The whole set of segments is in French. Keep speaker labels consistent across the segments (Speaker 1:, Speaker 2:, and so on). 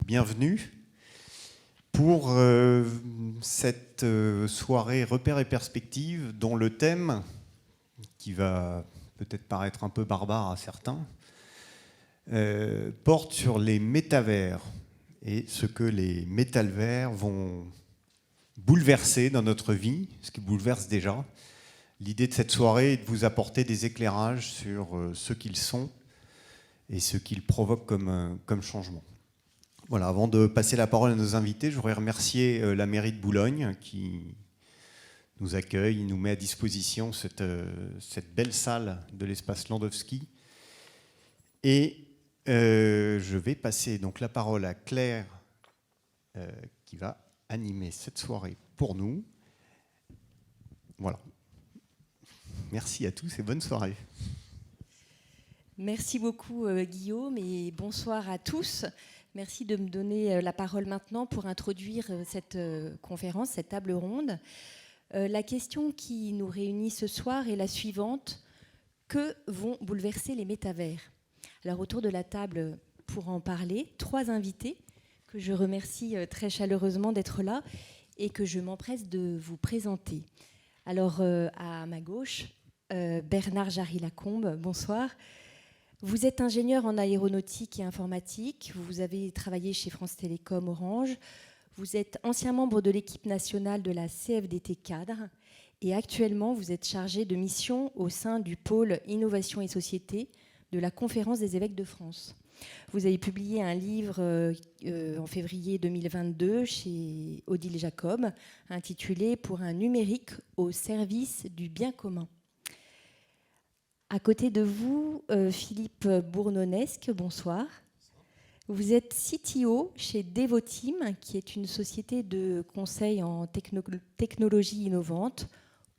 Speaker 1: bienvenue pour cette soirée Repères et Perspectives dont le thème, qui va peut-être paraître un peu barbare à certains, porte sur les métavers et ce que les métavers vont bouleverser dans notre vie, ce qui bouleverse déjà. L'idée de cette soirée est de vous apporter des éclairages sur ce qu'ils sont et ce qu'ils provoquent comme changement. Voilà, avant de passer la parole à nos invités, je voudrais remercier la mairie de Boulogne qui nous accueille, nous met à disposition cette belle salle de l'espace Landowski. Et je vais passer donc la parole à Claire qui va animer cette soirée pour nous. Voilà. Merci à tous et bonne soirée.
Speaker 2: Merci beaucoup Guillaume et bonsoir à tous. Merci de me donner la parole maintenant pour introduire cette conférence, cette table ronde. La question qui nous réunit ce soir est la suivante. Que vont bouleverser les métavers ? Alors autour de la table, pour en parler, 3 invités que je remercie très chaleureusement d'être là et que je m'empresse de vous présenter. Alors à ma gauche, Bernard Jarry-Lacombe, bonsoir. Vous êtes ingénieur en aéronautique et informatique, vous avez travaillé chez France Télécom Orange, vous êtes ancien membre de l'équipe nationale de la CFDT Cadre et actuellement vous êtes chargé de mission au sein du pôle Innovation et Société de la Conférence des évêques de France. Vous avez publié un livre en février 2022 chez Odile Jacob intitulé « Pour un numérique au service du bien commun ». À côté de vous, Philippe Bournonesque, bonsoir. Vous êtes CTO chez Devoteam, qui est une société de conseil en technologie innovante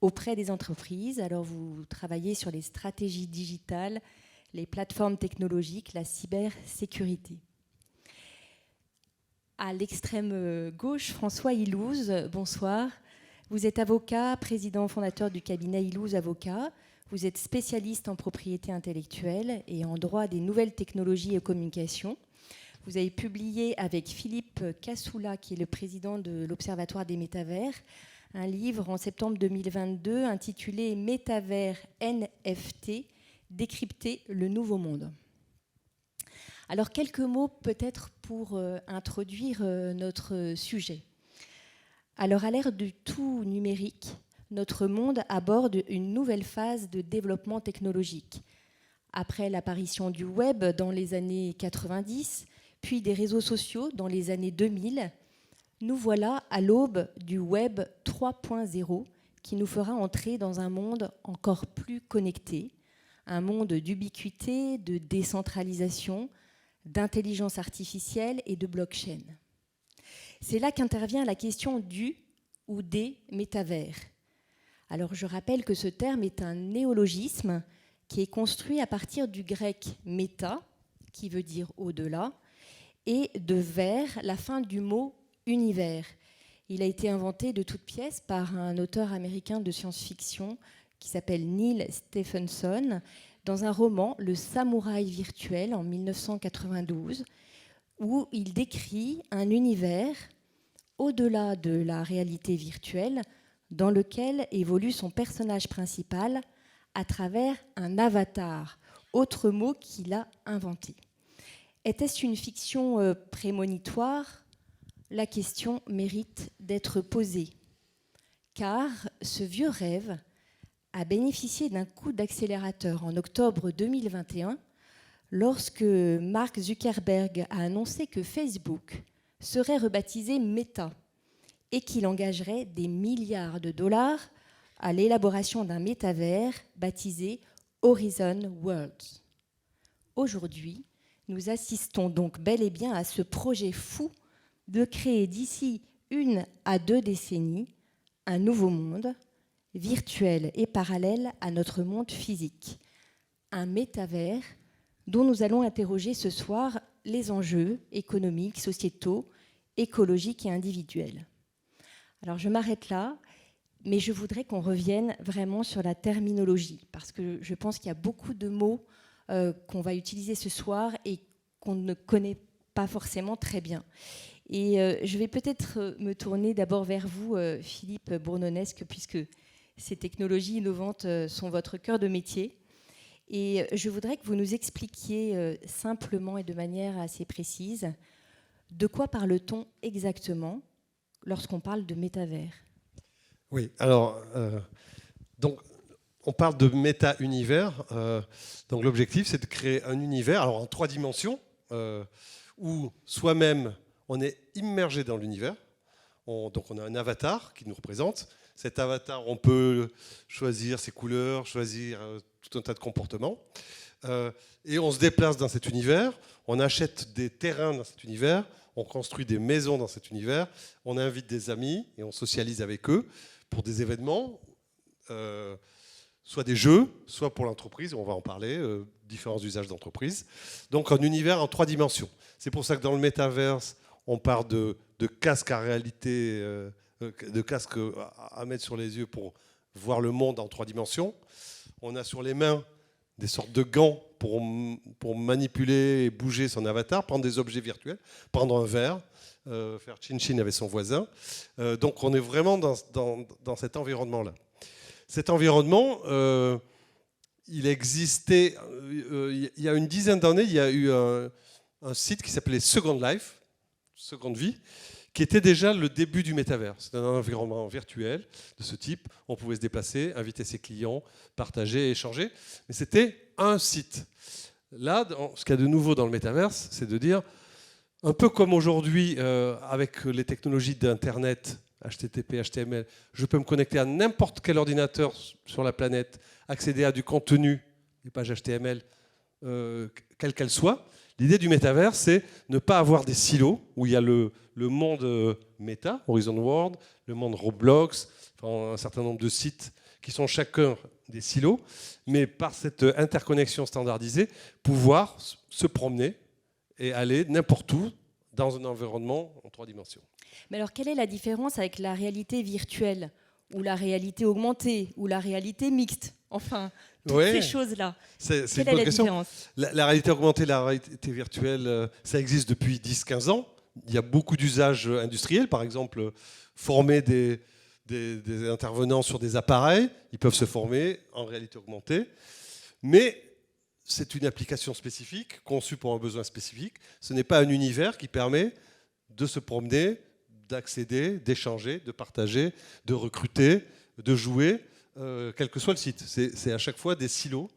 Speaker 2: auprès des entreprises. Alors vous travaillez sur les stratégies digitales, les plateformes technologiques, la cybersécurité. À l'extrême gauche, François Ilouz, bonsoir. Vous êtes avocat, président fondateur du cabinet Ilouz Avocat. Vous êtes spécialiste en propriété intellectuelle et en droit des nouvelles technologies et communications. Vous avez publié avec Philippe Cassoula, qui est le président de l'Observatoire des métavers, un livre en septembre 2022 intitulé « Métavers NFT, décrypter le nouveau monde ». Alors quelques mots peut-être pour introduire notre sujet. Alors à l'ère du tout numérique, notre monde aborde une nouvelle phase de développement technologique. Après l'apparition du web dans les années 90, puis des réseaux sociaux dans les années 2000, nous voilà à l'aube du web 3.0 qui nous fera entrer dans un monde encore plus connecté, un monde d'ubiquité, de décentralisation, d'intelligence artificielle et de blockchain. C'est là qu'intervient la question du ou des métavers. Alors je rappelle que ce terme est un néologisme qui est construit à partir du grec « méta », qui veut dire « au-delà », et de « vers », la fin du mot « univers ». Il a été inventé de toutes pièces par un auteur américain de science-fiction qui s'appelle Neil Stephenson dans un roman « Le samouraï virtuel » en 1992, où il décrit un univers au-delà de la réalité virtuelle dans lequel évolue son personnage principal à travers un avatar, autre mot qu'il a inventé. Était-ce une fiction prémonitoire ? La question mérite d'être posée, car ce vieux rêve a bénéficié d'un coup d'accélérateur en octobre 2021 lorsque Mark Zuckerberg a annoncé que Facebook serait rebaptisé Meta et qu'il engagerait des milliards de dollars à l'élaboration d'un métavers baptisé Horizon Worlds. Aujourd'hui, nous assistons donc bel et bien à ce projet fou de créer d'ici 1 à 2 décennies un nouveau monde, virtuel et parallèle à notre monde physique. Un métavers dont nous allons interroger ce soir les enjeux économiques, sociétaux, écologiques et individuels. Alors je m'arrête là, mais je voudrais qu'on revienne vraiment sur la terminologie, parce que je pense qu'il y a beaucoup de mots qu'on va utiliser ce soir et qu'on ne connaît pas forcément très bien. Et je vais peut-être me tourner d'abord vers vous, Philippe Bournonesque, puisque ces technologies innovantes sont votre cœur de métier. Et je voudrais que vous nous expliquiez simplement et de manière assez précise de quoi parle-t-on exactement lorsqu'on parle de métavers.
Speaker 3: Oui, alors, donc, on parle de méta-univers. Donc l'objectif, c'est de créer un univers alors en 3 dimensions, où soi-même, on est immergé dans l'univers. Donc on a un avatar qui nous représente. Cet avatar, on peut choisir ses couleurs, choisir tout un tas de comportements. Et on se déplace dans cet univers, on achète des terrains dans cet univers, on construit des maisons dans cet univers, on invite des amis et on socialise avec eux pour des événements, soit des jeux, soit pour l'entreprise, on va en parler, différents usages d'entreprise. Donc un univers en 3 dimensions. C'est pour ça que dans le métaverse, on part de casques à réalité, de casques à mettre sur les yeux pour voir le monde en 3 dimensions. On a sur les mains des sortes de gants pour manipuler et bouger son avatar, prendre des objets virtuels, prendre un verre, faire chin-chin avec son voisin. Donc on est vraiment dans cet environnement-là. Cet environnement, il existait, il y a une dizaine d'années, il y a eu un site qui s'appelait Second Life, Seconde Vie, qui était déjà le début du métavers. C'est un environnement virtuel de ce type. On pouvait se déplacer, inviter ses clients, partager, échanger. Mais c'était un site. Là, ce qu'il y a de nouveau dans le métavers, c'est de dire, un peu comme aujourd'hui, avec les technologies d'Internet, HTTP, HTML, je peux me connecter à n'importe quel ordinateur sur la planète, accéder à du contenu, des pages HTML, quelle qu'elle soit. L'idée du métavers, c'est ne pas avoir des silos où il y a le monde méta, Horizon World, le monde Roblox, enfin, un certain nombre de sites qui sont chacun des silos, mais par cette interconnexion standardisée, pouvoir se promener et aller n'importe où dans un environnement en 3 dimensions.
Speaker 2: Mais alors, quelle est la différence avec la réalité virtuelle, ou la réalité augmentée, ou la réalité mixte? Enfin, toutes ces choses-là.
Speaker 3: C'est
Speaker 2: quelle est la différence?
Speaker 3: La réalité augmentée, la réalité virtuelle, ça existe depuis 10-15 ans. Il y a beaucoup d'usages industriels. Par exemple, former des intervenants sur des appareils. Ils peuvent se former en réalité augmentée. Mais c'est une application spécifique, conçue pour un besoin spécifique. Ce n'est pas un univers qui permet de se promener, d'accéder, d'échanger, de partager, de recruter, de jouer, quel que soit le site. C'est à chaque fois des silos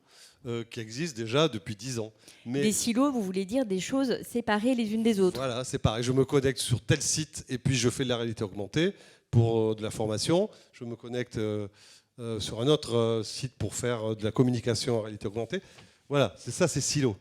Speaker 3: qui existent déjà depuis 10 ans. Mais
Speaker 2: des silos, vous voulez dire des choses séparées les unes des autres?
Speaker 3: Voilà, c'est pareil. Je me connecte sur tel site et puis je fais de la réalité augmentée pour de la formation. Je me connecte sur un autre site pour faire de la communication en réalité augmentée. Voilà, c'est ça, c'est silos.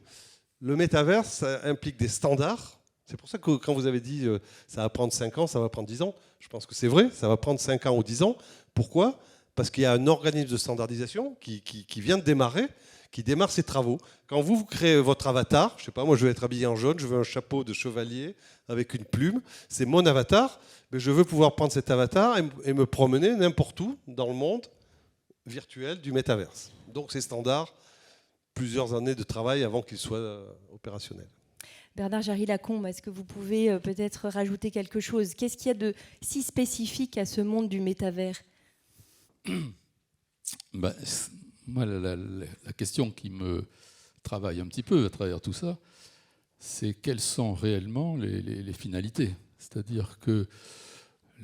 Speaker 3: Le métavers, ça implique des standards. C'est pour ça que quand vous avez dit ça va prendre 5 ans, ça va prendre 10 ans, je pense que c'est vrai, ça va prendre 5 ans ou 10 ans. Pourquoi ? Parce qu'il y a un organisme de standardisation qui vient de démarrer, qui démarre ses travaux. Quand vous créez votre avatar, je sais pas, moi je veux être habillé en jaune, je veux un chapeau de chevalier avec une plume, c'est mon avatar, mais je veux pouvoir prendre cet avatar et me promener n'importe où dans le monde virtuel du métaverse. Donc c'est standard, plusieurs années de travail avant qu'il soit opérationnel.
Speaker 2: Bernard Jarry-Lacombe, est-ce que vous pouvez peut-être rajouter quelque chose? Qu'est-ce qu'il y a de si spécifique à ce monde du métavers?
Speaker 4: Moi, la question qui me travaille un petit peu à travers tout ça, c'est quelles sont réellement les finalités. C'est-à-dire que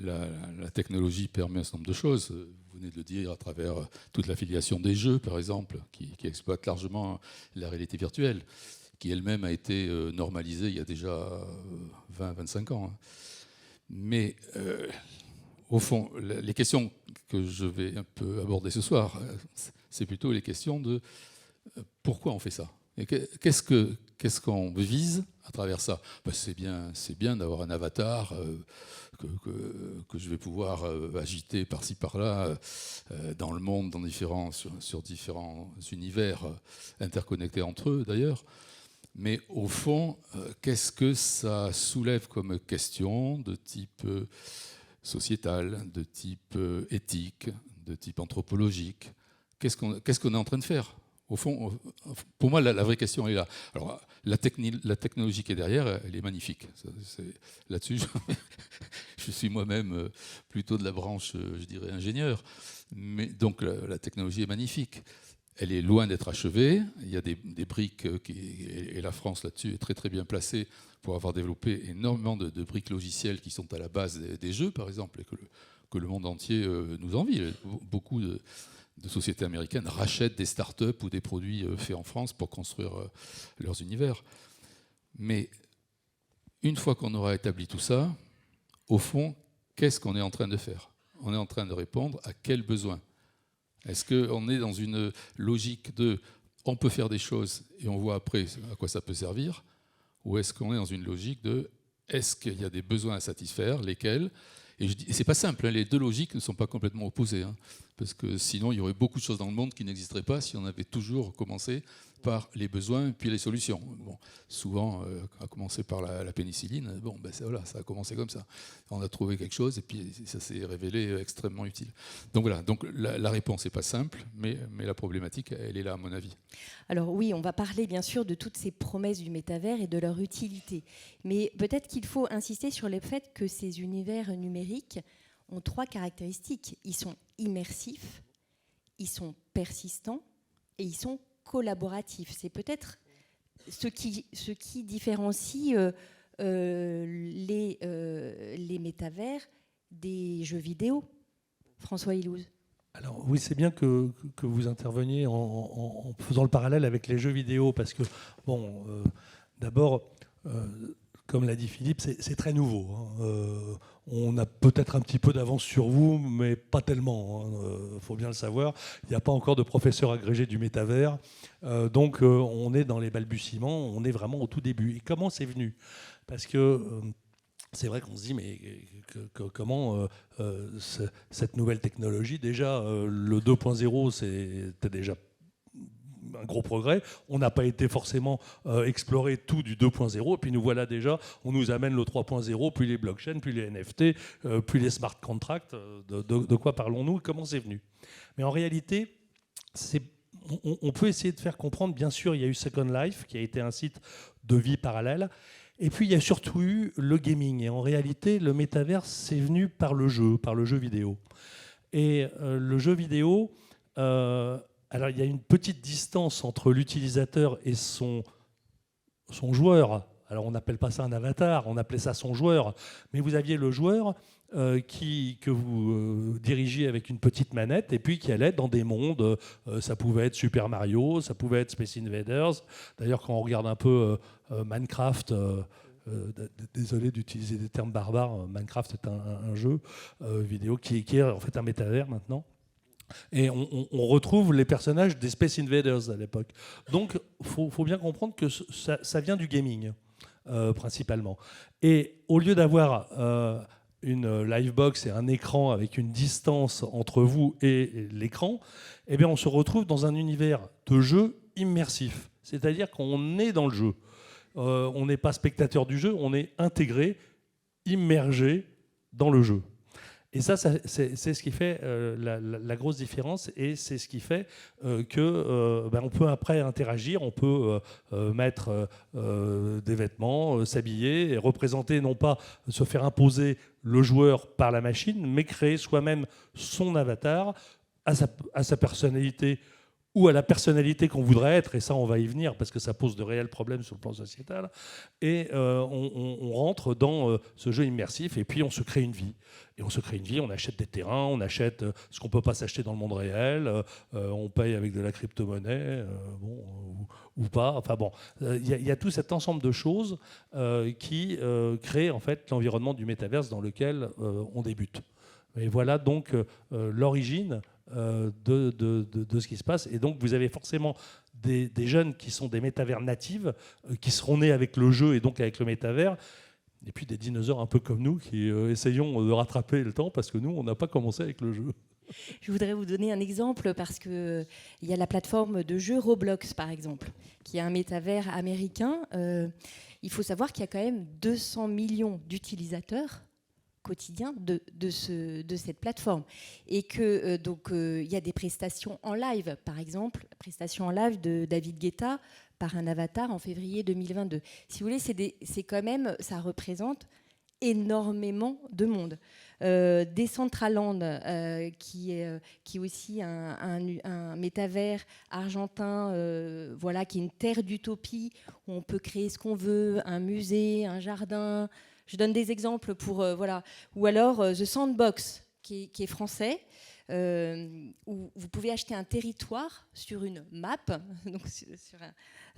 Speaker 4: la technologie permet un certain nombre de choses. Vous venez de le dire à travers toute l'affiliation des jeux, par exemple, qui exploite largement la réalité virtuelle, qui elle-même a été normalisée il y a déjà 20-25 ans. Mais au fond, les questions que je vais un peu aborder ce soir, c'est plutôt les questions de pourquoi on fait ça. Et qu'est-ce qu'on vise à travers ça? C'est bien d'avoir un avatar que je vais pouvoir agiter par-ci par-là dans le monde, sur différents univers interconnectés entre eux d'ailleurs. Mais au fond, qu'est-ce que ça soulève comme question de type sociétal, de type éthique, de type anthropologique? Qu'est-ce qu'on est en train de faire? Au fond, pour moi, la vraie question est là. Alors, La technologie qui est derrière, elle est magnifique. Là-dessus, je suis moi-même plutôt de la branche, je dirais, ingénieur. Mais donc la technologie est magnifique. Elle est loin d'être achevée. Il y a des briques, et la France là-dessus est très très bien placée pour avoir développé énormément de briques logicielles qui sont à la base des jeux, par exemple, et que le monde entier nous envie. Beaucoup de sociétés américaines rachètent des startups ou des produits faits en France pour construire leurs univers. Mais une fois qu'on aura établi tout ça, au fond, qu'est-ce qu'on est en train de faire ? On est en train de répondre à quel besoin ? Est-ce qu'on est dans une logique de « on peut faire des choses et on voit après à quoi ça peut servir » ou est-ce qu'on est dans une logique de « est-ce qu'il y a des besoins à satisfaire, lesquels ?» Et c'est pas simple, hein, les deux logiques ne sont pas complètement opposées, hein, parce que sinon il y aurait beaucoup de choses dans le monde qui n'existeraient pas si on avait toujours commencé par les besoins puis les solutions. Bon, souvent, à commencer par la pénicilline, bon, ben voilà, ça a commencé comme ça. On a trouvé quelque chose et puis ça s'est révélé extrêmement utile. Donc voilà, donc la réponse n'est pas simple, mais la problématique, elle est là à mon avis.
Speaker 2: Alors oui, on va parler bien sûr de toutes ces promesses du métavers et de leur utilité. Mais peut-être qu'il faut insister sur le fait que ces univers numériques ont 3 caractéristiques. Ils sont immersifs, ils sont persistants et ils sont collaboratifs. C'est peut-être ce qui différencie les métavers des jeux vidéo. François Ilouz.
Speaker 5: Alors oui, c'est bien que vous interveniez en faisant le parallèle avec les jeux vidéo, parce que, bon, d'abord, comme l'a dit Philippe, c'est très nouveau, hein. On a peut-être un petit peu d'avance sur vous, mais pas tellement, hein. Faut bien le savoir. Il n'y a pas encore de professeur agrégé du métavers. Donc on est dans les balbutiements, on est vraiment au tout début. Et comment c'est venu ? Parce que c'est vrai qu'on se dit, mais comment cette nouvelle technologie, déjà, le 2.0, c'était déjà un gros progrès. On n'a pas été forcément explorer tout du 2.0, et puis nous voilà déjà, on nous amène le 3.0, puis les blockchains, puis les NFT, puis les smart contracts. De quoi parlons-nous ? Comment c'est venu ? Mais en réalité, on peut essayer de faire comprendre, bien sûr, il y a eu Second Life, qui a été un site de vie parallèle, et puis il y a surtout eu le gaming. Et en réalité, le métavers, c'est venu par le jeu vidéo. Et le jeu vidéo... alors, il y a une petite distance entre l'utilisateur et son joueur. Alors, on n'appelle pas ça un avatar, on appelait ça son joueur. Mais vous aviez le joueur que vous dirigiez avec une petite manette et puis qui allait dans des mondes. Ça pouvait être Super Mario, ça pouvait être Space Invaders. D'ailleurs, quand on regarde un peu Minecraft... désolé d'utiliser des termes barbares, Minecraft est un jeu vidéo qui est en fait un métavers maintenant. Et on retrouve les personnages des Space Invaders à l'époque. Donc, faut bien comprendre que ça vient du gaming, principalement. Et au lieu d'avoir une livebox et un écran avec une distance entre vous et l'écran, eh bien, on se retrouve dans un univers de jeu immersif. C'est-à-dire qu'on est dans le jeu. On n'est pas spectateur du jeu, on est intégré, immergé dans le jeu. Et ça, c'est ce qui fait la grosse différence, et c'est ce qui fait qu'on peut après interagir, on peut mettre des vêtements, s'habiller, et représenter, non pas se faire imposer le joueur par la machine, mais créer soi-même son avatar à sa personnalité ou à la personnalité qu'on voudrait être, et ça on va y venir parce que ça pose de réels problèmes sur le plan sociétal, et on rentre dans ce jeu immersif, et puis on se crée une vie. Et on se crée une vie, on achète des terrains, on achète ce qu'on ne peut pas s'acheter dans le monde réel, on paye avec de la crypto-monnaie, ou pas. Enfin bon, il y a tout cet ensemble de choses qui créent en fait l'environnement du métaverse dans lequel on débute. Et voilà donc l'origine de ce qui se passe. Et donc vous avez forcément des jeunes qui sont des métavers natives, qui seront nés avec le jeu et donc avec le métavers, et puis des dinosaures un peu comme nous qui essayons de rattraper le temps parce que nous, on n'a pas commencé avec le jeu.
Speaker 2: Je voudrais vous donner un exemple parce qu'il y a la plateforme de jeu Roblox, par exemple, qui est un métavers américain. Il faut savoir qu'il y a quand même 200 millions d'utilisateurs quotidien de cette plateforme. Et que donc il y a des prestations en live, par exemple, la prestation en live de David Guetta par un avatar en février 2022. Si vous voulez, c'est quand même, ça représente énormément de monde. Decentraland, qui est aussi un métavers argentin, voilà, qui est une terre d'utopie où on peut créer ce qu'on veut, un musée, un jardin. Je donne des exemples pour voilà. Ou alors The Sandbox, qui est français. Où vous pouvez acheter un territoire sur une map, donc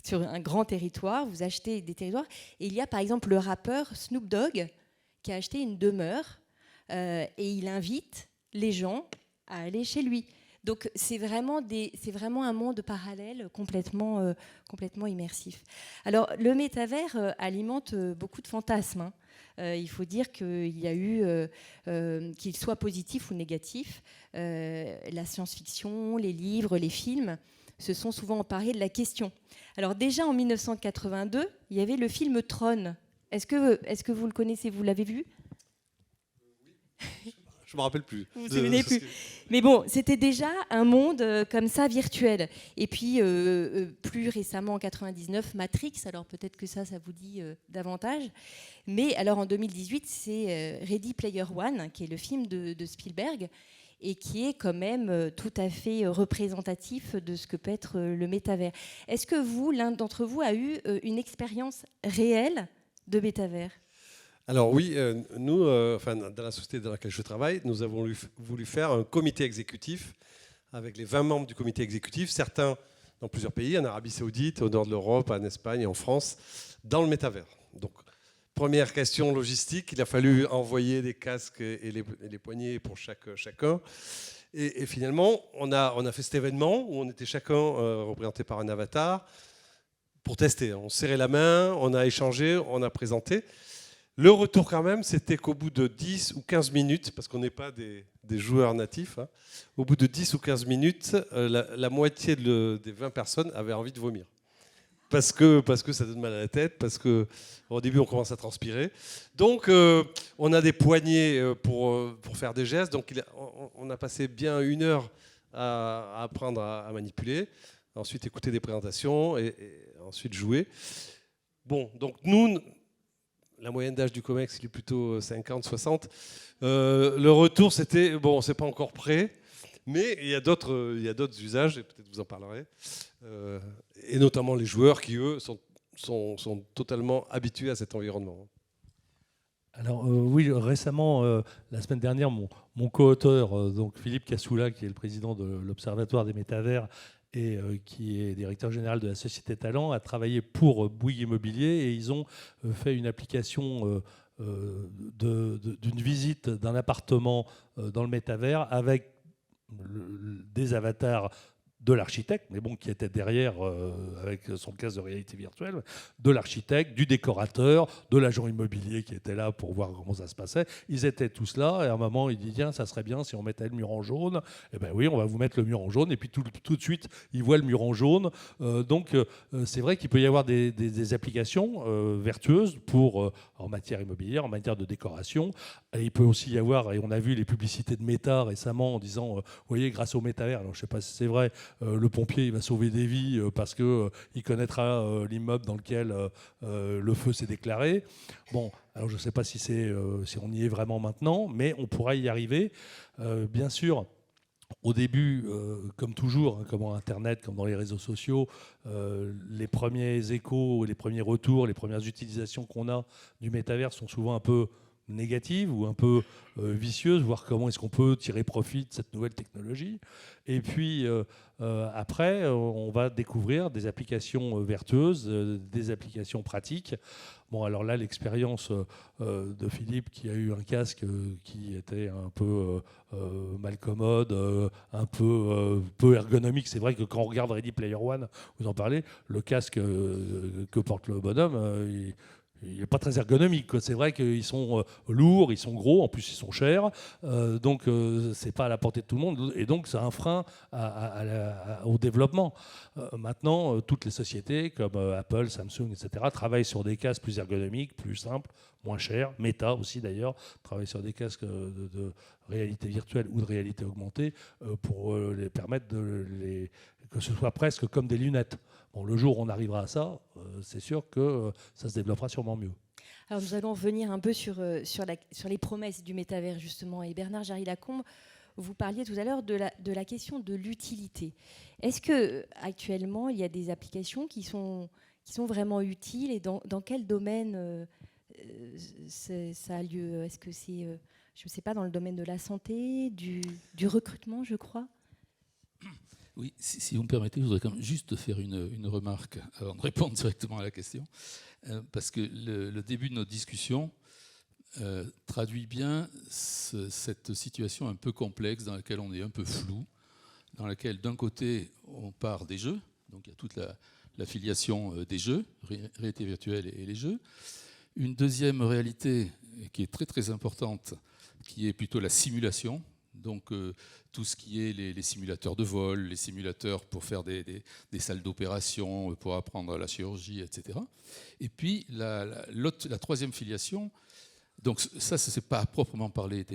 Speaker 2: sur un grand territoire, vous achetez des territoires, et il y a par exemple le rappeur Snoop Dogg qui a acheté une demeure et il invite les gens à aller chez lui. Donc c'est vraiment un monde parallèle complètement immersif. Alors le métavers alimente beaucoup de fantasmes, hein. Il faut dire qu'il y a eu, qu'il soit positif ou négatif, la science-fiction, les livres, les films se sont souvent emparés de la question. Alors déjà en 1982, il y avait le film Tron. Est-ce que vous le connaissez, vous l'avez vu ?
Speaker 3: Je ne me rappelle plus.
Speaker 2: Vous vous souvenez plus. Mais bon, c'était déjà un monde comme ça, virtuel. Et puis, plus récemment, en 99, Matrix. Alors peut-être que ça vous dit davantage. Mais alors en 2018, c'est Ready Player One, qui est le film de Spielberg, et qui est quand même tout à fait représentatif de ce que peut être le métavers. Est-ce que vous, l'un d'entre vous, a eu une expérience réelle de métavers ?
Speaker 3: Alors oui, nous, dans la société dans laquelle je travaille, nous avons voulu faire un comité exécutif avec les 20 membres du comité exécutif, certains dans plusieurs pays, en Arabie Saoudite, au nord de l'Europe, en Espagne et en France, dans le métavers. Donc, première question logistique, il a fallu envoyer des casques et les poignées pour chacun. Et finalement, on a fait cet événement où on était chacun représenté par un avatar pour tester. On serrait la main, on a échangé, on a présenté. Le retour quand même, c'était qu'au bout de 10 ou 15 minutes, parce qu'on n'est pas des joueurs natifs, hein, au bout de 10 ou 15 minutes, la moitié des 20 personnes avaient envie de vomir. Parce que ça donne mal à la tête, parce qu'au début on commence à transpirer. Donc on a des poignées pour faire des gestes, donc on a passé bien 1 heure à apprendre à manipuler, ensuite écouter des présentations et ensuite jouer. Bon, donc nous... La moyenne d'âge du COMEX, il est plutôt 50, 60. Le retour, c'était, bon, c'est pas encore prêt, mais il y a d'autres usages, et peut-être vous en parlerez, et notamment les joueurs qui, eux, sont totalement habitués à cet environnement.
Speaker 5: Alors oui, récemment, la semaine dernière, mon co-auteur, donc Philippe Cassoula, qui est le président de l'Observatoire des métavers, et qui est directeur général de la Société Talent, a travaillé pour Bouygues Immobilier et ils ont fait une application d'une visite d'un appartement dans le métavers avec des avatars de l'architecte, mais bon, qui était derrière avec son casque de réalité virtuelle, de l'architecte, du décorateur, de l'agent immobilier qui était là pour voir comment ça se passait. Ils étaient tous là, et à un moment, il dit, tiens, ça serait bien si on mettait le mur en jaune. Eh bien oui, on va vous mettre le mur en jaune, et puis tout de suite, ils voient le mur en jaune. Donc, c'est vrai qu'il peut y avoir des applications vertueuses en matière immobilière, en matière de décoration. Et il peut aussi y avoir, et on a vu les publicités de Meta récemment en disant, vous voyez, grâce au métavers, alors je ne sais pas si c'est vrai, le pompier il va sauver des vies parce qu'il connaîtra l'immeuble dans lequel le feu s'est déclaré. Bon, alors je ne sais pas si on y est vraiment maintenant, mais on pourra y arriver. Bien sûr, au début, comme toujours, hein, comme en Internet, comme dans les réseaux sociaux, les premiers échos, les premiers retours, les premières utilisations qu'on a du métavers sont souvent un peu négatives ou un peu vicieuses, voir comment est-ce qu'on peut tirer profit de cette nouvelle technologie. Et puis après, on va découvrir des applications vertueuses, des applications pratiques. Bon, alors là, l'expérience de Philippe, qui a eu un casque qui était un peu mal commode, un peu ergonomique. C'est vrai que quand on regarde Ready Player One, vous en parlez, le casque que porte le bonhomme, il n'est pas très ergonomique, quoi. C'est vrai qu'ils sont lourds, ils sont gros, en plus ils sont chers, donc c'est pas à la portée de tout le monde, et donc c'est un frein au développement. Maintenant, toutes les sociétés comme Apple, Samsung, etc., travaillent sur des casques plus ergonomiques, plus simples, moins chers. Meta aussi d'ailleurs travaille sur des casques de réalité virtuelle ou de réalité augmentée pour les permettre que ce soit presque comme des lunettes. Bon, le jour où on arrivera à ça, c'est sûr que ça se développera sûrement mieux.
Speaker 2: Alors nous allons revenir un peu sur les promesses du métavers justement. Et Bernard Jarry-Lacombe, vous parliez tout à l'heure de la question de l'utilité. Est-ce que actuellement il y a des applications qui sont vraiment utiles, et dans quel domaine ça a lieu? Est-ce que c'est, je ne sais pas, dans le domaine de la santé, du recrutement, je crois?
Speaker 4: Oui, si vous me permettez, je voudrais quand même juste faire une remarque avant de répondre directement à la question, parce que le début de notre discussion traduit bien cette situation un peu complexe dans laquelle on est un peu flou, dans laquelle d'un côté on part des jeux, donc il y a toute la filiation des jeux, réalité virtuelle et les jeux. Une deuxième réalité qui est très très importante, qui est plutôt la simulation. Donc tout ce qui est les simulateurs de vol, les simulateurs pour faire des salles d'opération, pour apprendre la chirurgie, etc. Et puis la troisième filiation, donc ça c'est pas à proprement parler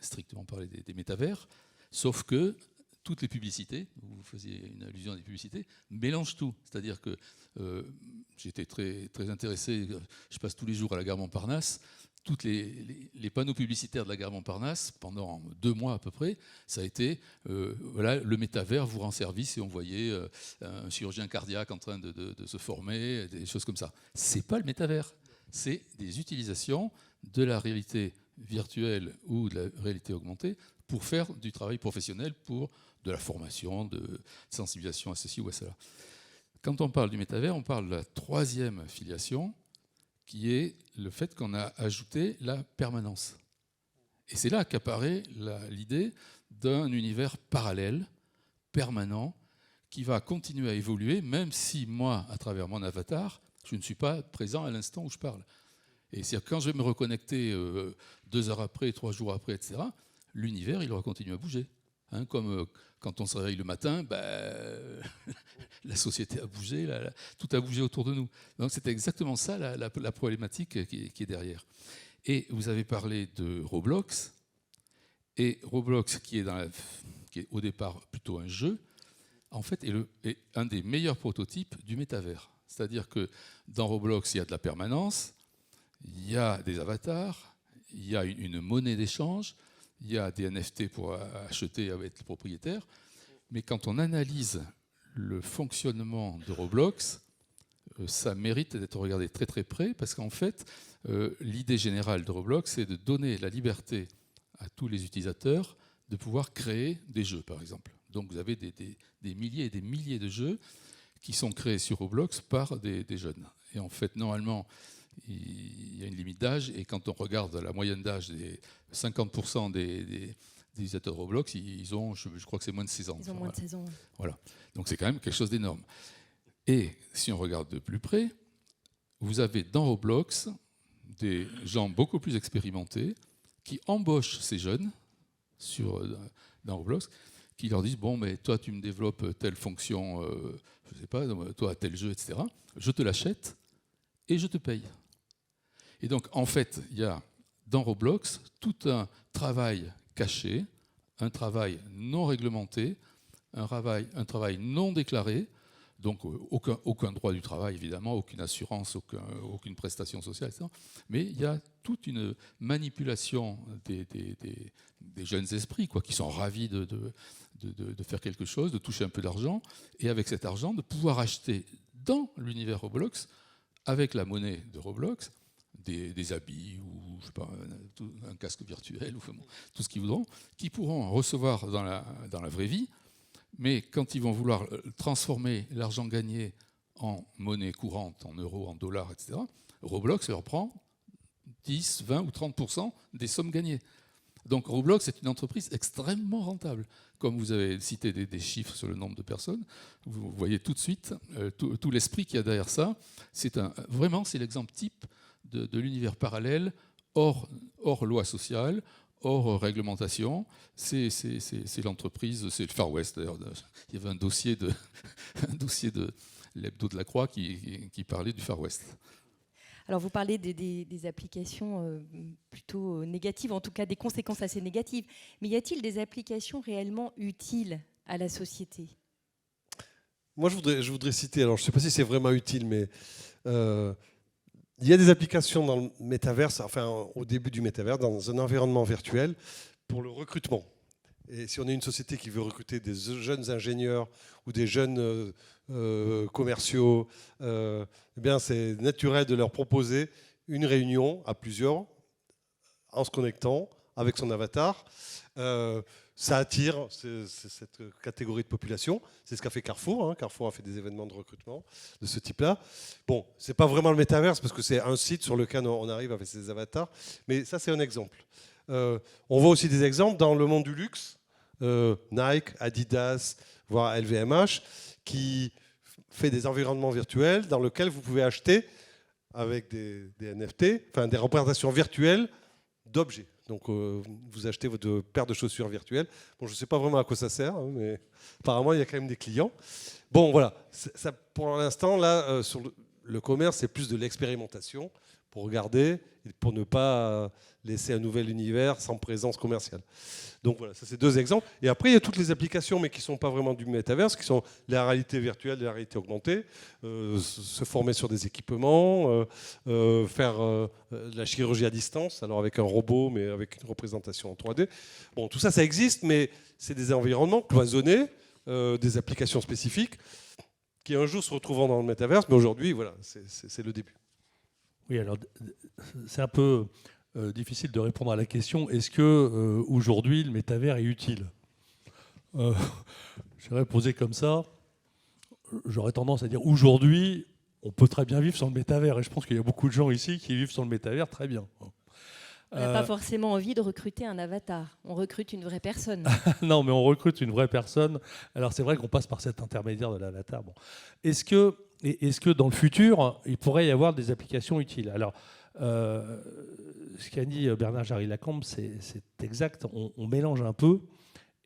Speaker 4: strictement parler des métavers, sauf que toutes les publicités, vous faisiez une allusion à des publicités, mélangent tout. C'est-à-dire que j'étais très, très intéressé, je passe tous les jours à la gare Montparnasse. Tous les panneaux publicitaires de la gare Montparnasse, pendant 2 mois à peu près, ça a été voilà, le métavers vous rend service, et on voyait un chirurgien cardiaque en train de se former, des choses comme ça. C'est pas le métavers, c'est des utilisations de la réalité virtuelle ou de la réalité augmentée pour faire du travail professionnel, pour de la formation, de sensibilisation à ceci ou à cela. Quand on parle du métavers, on parle de la troisième filiation, qui est le fait qu'on a ajouté la permanence. Et c'est là qu'apparaît l'idée d'un univers parallèle, permanent, qui va continuer à évoluer, même si moi, à travers mon avatar, je ne suis pas présent à l'instant où je parle. Et c'est-à-dire que quand je vais me reconnecter 2 heures après, 3 jours après, etc., l'univers, il va continuer à bouger. Hein, comme quand on se réveille le matin, la société a bougé, tout a bougé autour de nous. Donc c'est exactement ça la problématique qui est derrière. Et vous avez parlé de Roblox, et Roblox qui est au départ plutôt un jeu, en fait est un des meilleurs prototypes du métavers. C'est-à-dire que dans Roblox, il y a de la permanence, il y a des avatars, il y a une monnaie d'échange, il y a des NFT pour acheter et être propriétaire. Mais quand on analyse le fonctionnement de Roblox, ça mérite d'être regardé très très près, parce qu'en fait, l'idée générale de Roblox, c'est de donner la liberté à tous les utilisateurs de pouvoir créer des jeux, par exemple. Donc vous avez des milliers et des milliers de jeux qui sont créés sur Roblox par des jeunes. Et en fait, normalement, il y a une limite d'âge, et quand on regarde la moyenne d'âge, 50% des utilisateurs de Roblox, ils ont, je crois que c'est moins de 6 ans.
Speaker 2: Ils ont moins de 16 ans.
Speaker 4: Voilà. Donc c'est quand même quelque chose d'énorme. Et si on regarde de plus près, vous avez dans Roblox des gens beaucoup plus expérimentés qui embauchent ces jeunes dans Roblox, qui leur disent, bon, mais toi tu me développes telle fonction, je ne sais pas, toi tel jeu, etc. Je te l'achète et je te paye. Et donc, en fait, il y a dans Roblox tout un travail caché, un travail non réglementé, un travail non déclaré, donc aucun droit du travail, évidemment, aucune assurance, aucune prestation sociale, etc. Mais il y a toute une manipulation des jeunes esprits, qui sont ravis de faire quelque chose, de toucher un peu d'argent, et avec cet argent, de pouvoir acheter dans l'univers Roblox, avec la monnaie de Roblox, des habits ou je sais pas, un casque virtuel, ou tout ce qu'ils voudront, qui pourront recevoir dans la vraie vie, mais quand ils vont vouloir transformer l'argent gagné en monnaie courante, en euros, en dollars, etc., Roblox leur prend 10, 20 ou 30% des sommes gagnées. Donc Roblox est une entreprise extrêmement rentable. Comme vous avez cité des chiffres sur le nombre de personnes, vous voyez tout de suite tout l'esprit qu'il y a derrière ça. Vraiment, c'est l'exemple type de l'univers parallèle hors loi sociale, hors réglementation. C'est l'entreprise, c'est le Far West. D'ailleurs, il y avait un dossier de l'hebdo de la Croix qui parlait du Far West.
Speaker 2: Alors vous parlez des applications plutôt négatives, en tout cas des conséquences assez négatives. Mais y a-t-il des applications réellement utiles à la société ?
Speaker 3: Moi, je voudrais citer, alors je ne sais pas si c'est vraiment utile, mais il y a des applications dans le métaverse, enfin au début du métaverse, dans un environnement virtuel, pour le recrutement. Et si on est une société qui veut recruter des jeunes ingénieurs ou des jeunes commerciaux, eh bien c'est naturel de leur proposer une réunion à plusieurs en se connectant avec son avatar. Ça attire cette catégorie de population. C'est ce qu'a fait Carrefour. Carrefour a fait des événements de recrutement de ce type-là. Bon, c'est pas vraiment le métaverse parce que c'est un site sur lequel on arrive avec ses avatars. Mais ça, c'est un exemple. On voit aussi des exemples dans le monde du luxe. Nike, Adidas, voire LVMH, qui fait des environnements virtuels dans lesquels vous pouvez acheter avec des NFT, enfin des représentations virtuelles d'objets. Donc vous achetez votre paire de chaussures virtuelles. Bon, je ne sais pas vraiment à quoi ça sert, mais apparemment il y a quand même des clients. Bon, voilà. Ça, pour l'instant, là, sur le commerce, c'est plus de l'expérimentation pour regarder et pour ne pas laisser un nouvel univers sans présence commerciale. Donc voilà, ça c'est deux exemples. Et après, il y a toutes les applications, mais qui ne sont pas vraiment du métaverse, qui sont la réalité virtuelle et la réalité augmentée, se former sur des équipements, faire de la chirurgie à distance, alors avec un robot, mais avec une représentation en 3D. Bon, tout ça, ça existe, mais c'est des environnements cloisonnés, des applications spécifiques, qui un jour se retrouveront dans le métaverse, mais aujourd'hui, voilà, c'est le début.
Speaker 5: Oui, alors c'est un peu difficile de répondre à la question est-ce que aujourd'hui le métavers est utile J'aurais posé comme ça. J'aurais tendance à dire aujourd'hui, on peut très bien vivre sans le métavers, et je pense qu'il y a beaucoup de gens ici qui vivent sans le métavers très bien.
Speaker 2: On n'a pas forcément envie de recruter un avatar. On recrute une vraie personne.
Speaker 5: Non, mais on recrute une vraie personne. Alors c'est vrai qu'on passe par cet intermédiaire de l'avatar. Bon. Est-ce que dans le futur, il pourrait y avoir des applications utiles ? Alors, ce qu'a dit Bernard Jarry-Lacombe, c'est exact. On mélange un peu,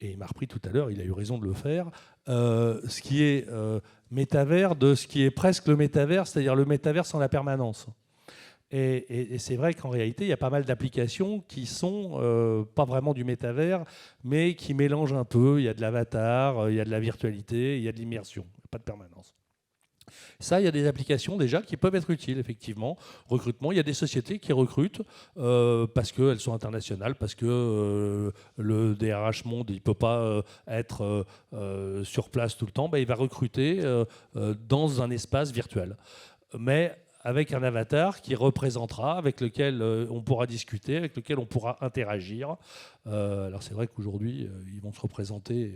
Speaker 5: et il m'a repris tout à l'heure, il a eu raison de le faire, ce qui est métavers de ce qui est presque le métavers, c'est-à-dire le métavers sans la permanence. Et c'est vrai qu'en réalité, il y a pas mal d'applications qui sont pas vraiment du métavers, mais qui mélangent un peu. Il y a de l'avatar, il y a de la virtualité, il y a de l'immersion, pas de permanence. Ça, il y a des applications déjà qui peuvent être utiles, effectivement. Recrutement, il y a des sociétés qui recrutent parce qu'elles sont internationales, parce que le DRH Monde, il ne peut pas être sur place tout le temps. Il va recruter dans un espace virtuel. Mais avec un avatar qui représentera, avec lequel on pourra discuter, avec lequel on pourra interagir. Alors c'est vrai qu'aujourd'hui, ils vont se représenter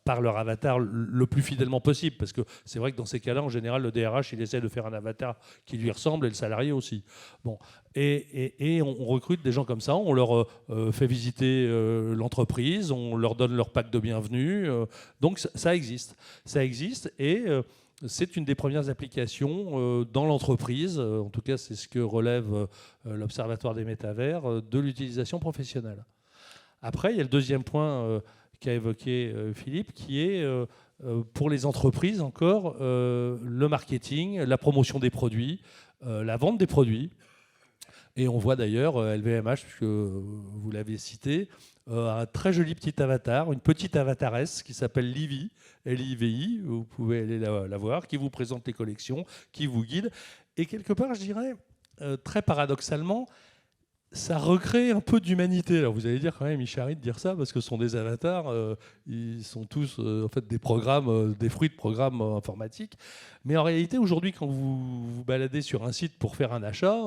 Speaker 5: par leur avatar le plus fidèlement possible, parce que c'est vrai que dans ces cas-là, en général, le DRH, il essaie de faire un avatar qui lui ressemble, et le salarié aussi. Bon. Et on recrute des gens comme ça, on leur fait visiter l'entreprise, on leur donne leur pack de bienvenue. Donc ça existe. Ça existe, et c'est une des premières applications dans l'entreprise, en tout cas c'est ce que relève l'Observatoire des métavers, de l'utilisation professionnelle. Après, il y a le deuxième point qu'a évoqué Philippe, qui est pour les entreprises encore le marketing, la promotion des produits, la vente des produits. Et on voit d'ailleurs LVMH, puisque vous l'avez cité, un très joli petit avatar, une petite avataresse qui s'appelle Livy, L-I-V-I, vous pouvez aller la voir, qui vous présente les collections, qui vous guide. Et quelque part, je dirais, très paradoxalement, ça recrée un peu d'humanité. Alors vous allez dire quand même, il charrie de dire ça, parce que ce sont des avatars, ils sont tous en fait des programmes, des fruits de programmes informatiques. Mais en réalité, aujourd'hui, quand vous vous baladez sur un site pour faire un achat,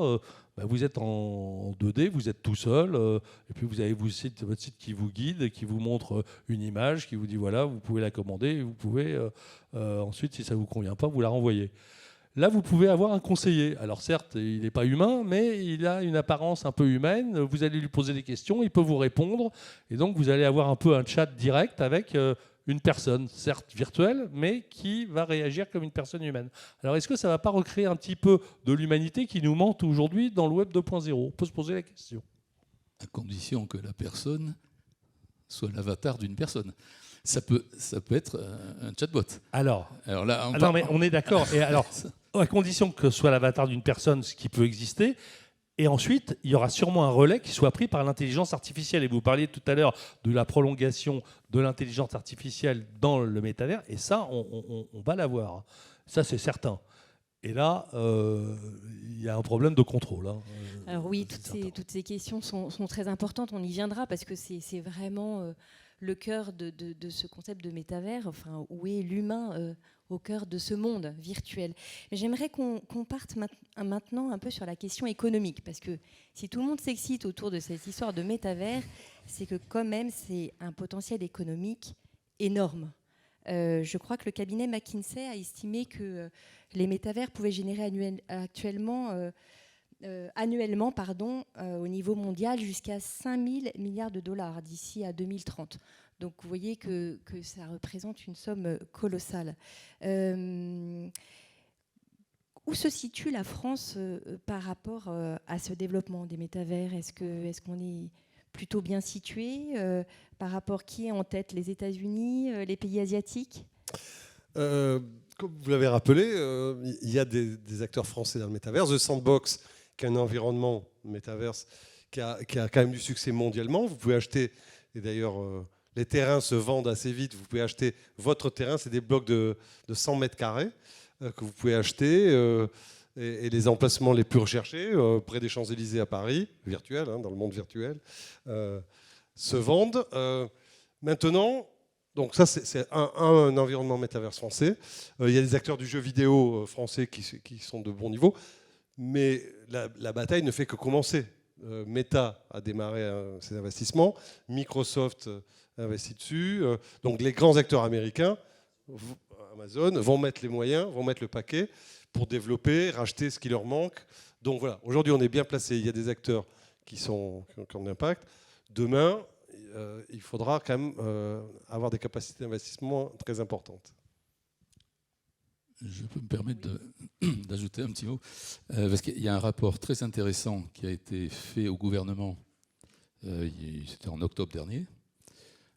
Speaker 5: vous êtes en 2D, vous êtes tout seul, et puis vous avez votre site qui vous guide, qui vous montre une image, qui vous dit voilà, vous pouvez la commander, et vous pouvez ensuite, si ça ne vous convient pas, vous la renvoyer. Là, vous pouvez avoir un conseiller. Alors certes, il n'est pas humain, mais il a une apparence un peu humaine. Vous allez lui poser des questions, il peut vous répondre. Et donc, vous allez avoir un peu un chat direct avec une personne, certes virtuelle, mais qui va réagir comme une personne humaine. Alors est-ce que ça ne va pas recréer un petit peu de l'humanité qui nous manque aujourd'hui dans le web 2.0 ? On peut se poser la question.
Speaker 4: À condition que la personne soit l'avatar d'une personne. Ça peut être un chatbot.
Speaker 5: Alors
Speaker 4: là,
Speaker 5: non, mais on est d'accord. Et alors, à condition que ce soit l'avatar d'une personne, ce qui peut exister, et ensuite, il y aura sûrement un relais qui soit pris par l'intelligence artificielle. Et vous parliez tout à l'heure de la prolongation de l'intelligence artificielle dans le métavers, et ça, on va l'avoir. Ça, c'est certain. Et là, il y a un problème de contrôle.
Speaker 2: Alors oui, toutes ces questions sont très importantes. On y viendra parce que c'est vraiment le cœur de ce concept de métavers. Enfin, où est l'humain au cœur de ce monde virtuel. Mais j'aimerais qu'on parte maintenant un peu sur la question économique, parce que si tout le monde s'excite autour de cette histoire de métavers, c'est que quand même c'est un potentiel économique énorme. Je crois que le cabinet McKinsey a estimé que les métavers pouvaient générer annuellement au niveau mondial jusqu'à 5 000 milliards de dollars d'ici à 2030. Donc vous voyez que ça représente une somme colossale. Où se situe la France par rapport à ce développement des métavers ? Est-ce qu'on est plutôt bien situé par rapport qui est en tête ? Les États-Unis, les pays asiatiques ?
Speaker 3: Comme vous l'avez rappelé, il y a des acteurs français dans le métavers. The Sandbox, qui est un environnement métaverse qui a quand même du succès mondialement. Vous pouvez acheter, et d'ailleurs les terrains se vendent assez vite, vous pouvez acheter votre terrain, c'est des blocs de 100 mètres carrés que vous pouvez acheter, et les emplacements les plus recherchés, près des Champs-Élysées à Paris, virtuel, dans le monde virtuel, se vendent. Maintenant, donc ça c'est un environnement métaverse français. Il y a des acteurs du jeu vidéo français qui sont de bon niveau, mais la bataille ne fait que commencer. Meta a démarré ses investissements, Microsoft investit dessus, donc les grands acteurs américains, Amazon, vont mettre les moyens, vont mettre le paquet pour développer, racheter ce qui leur manque. Donc voilà, aujourd'hui on est bien placé, il y a des acteurs qui ont de l'impact. Demain, il faudra quand même avoir des capacités d'investissement très importantes.
Speaker 4: Je peux me permettre d'ajouter un petit mot, parce qu'il y a un rapport très intéressant qui a été fait au gouvernement, c'était en octobre dernier,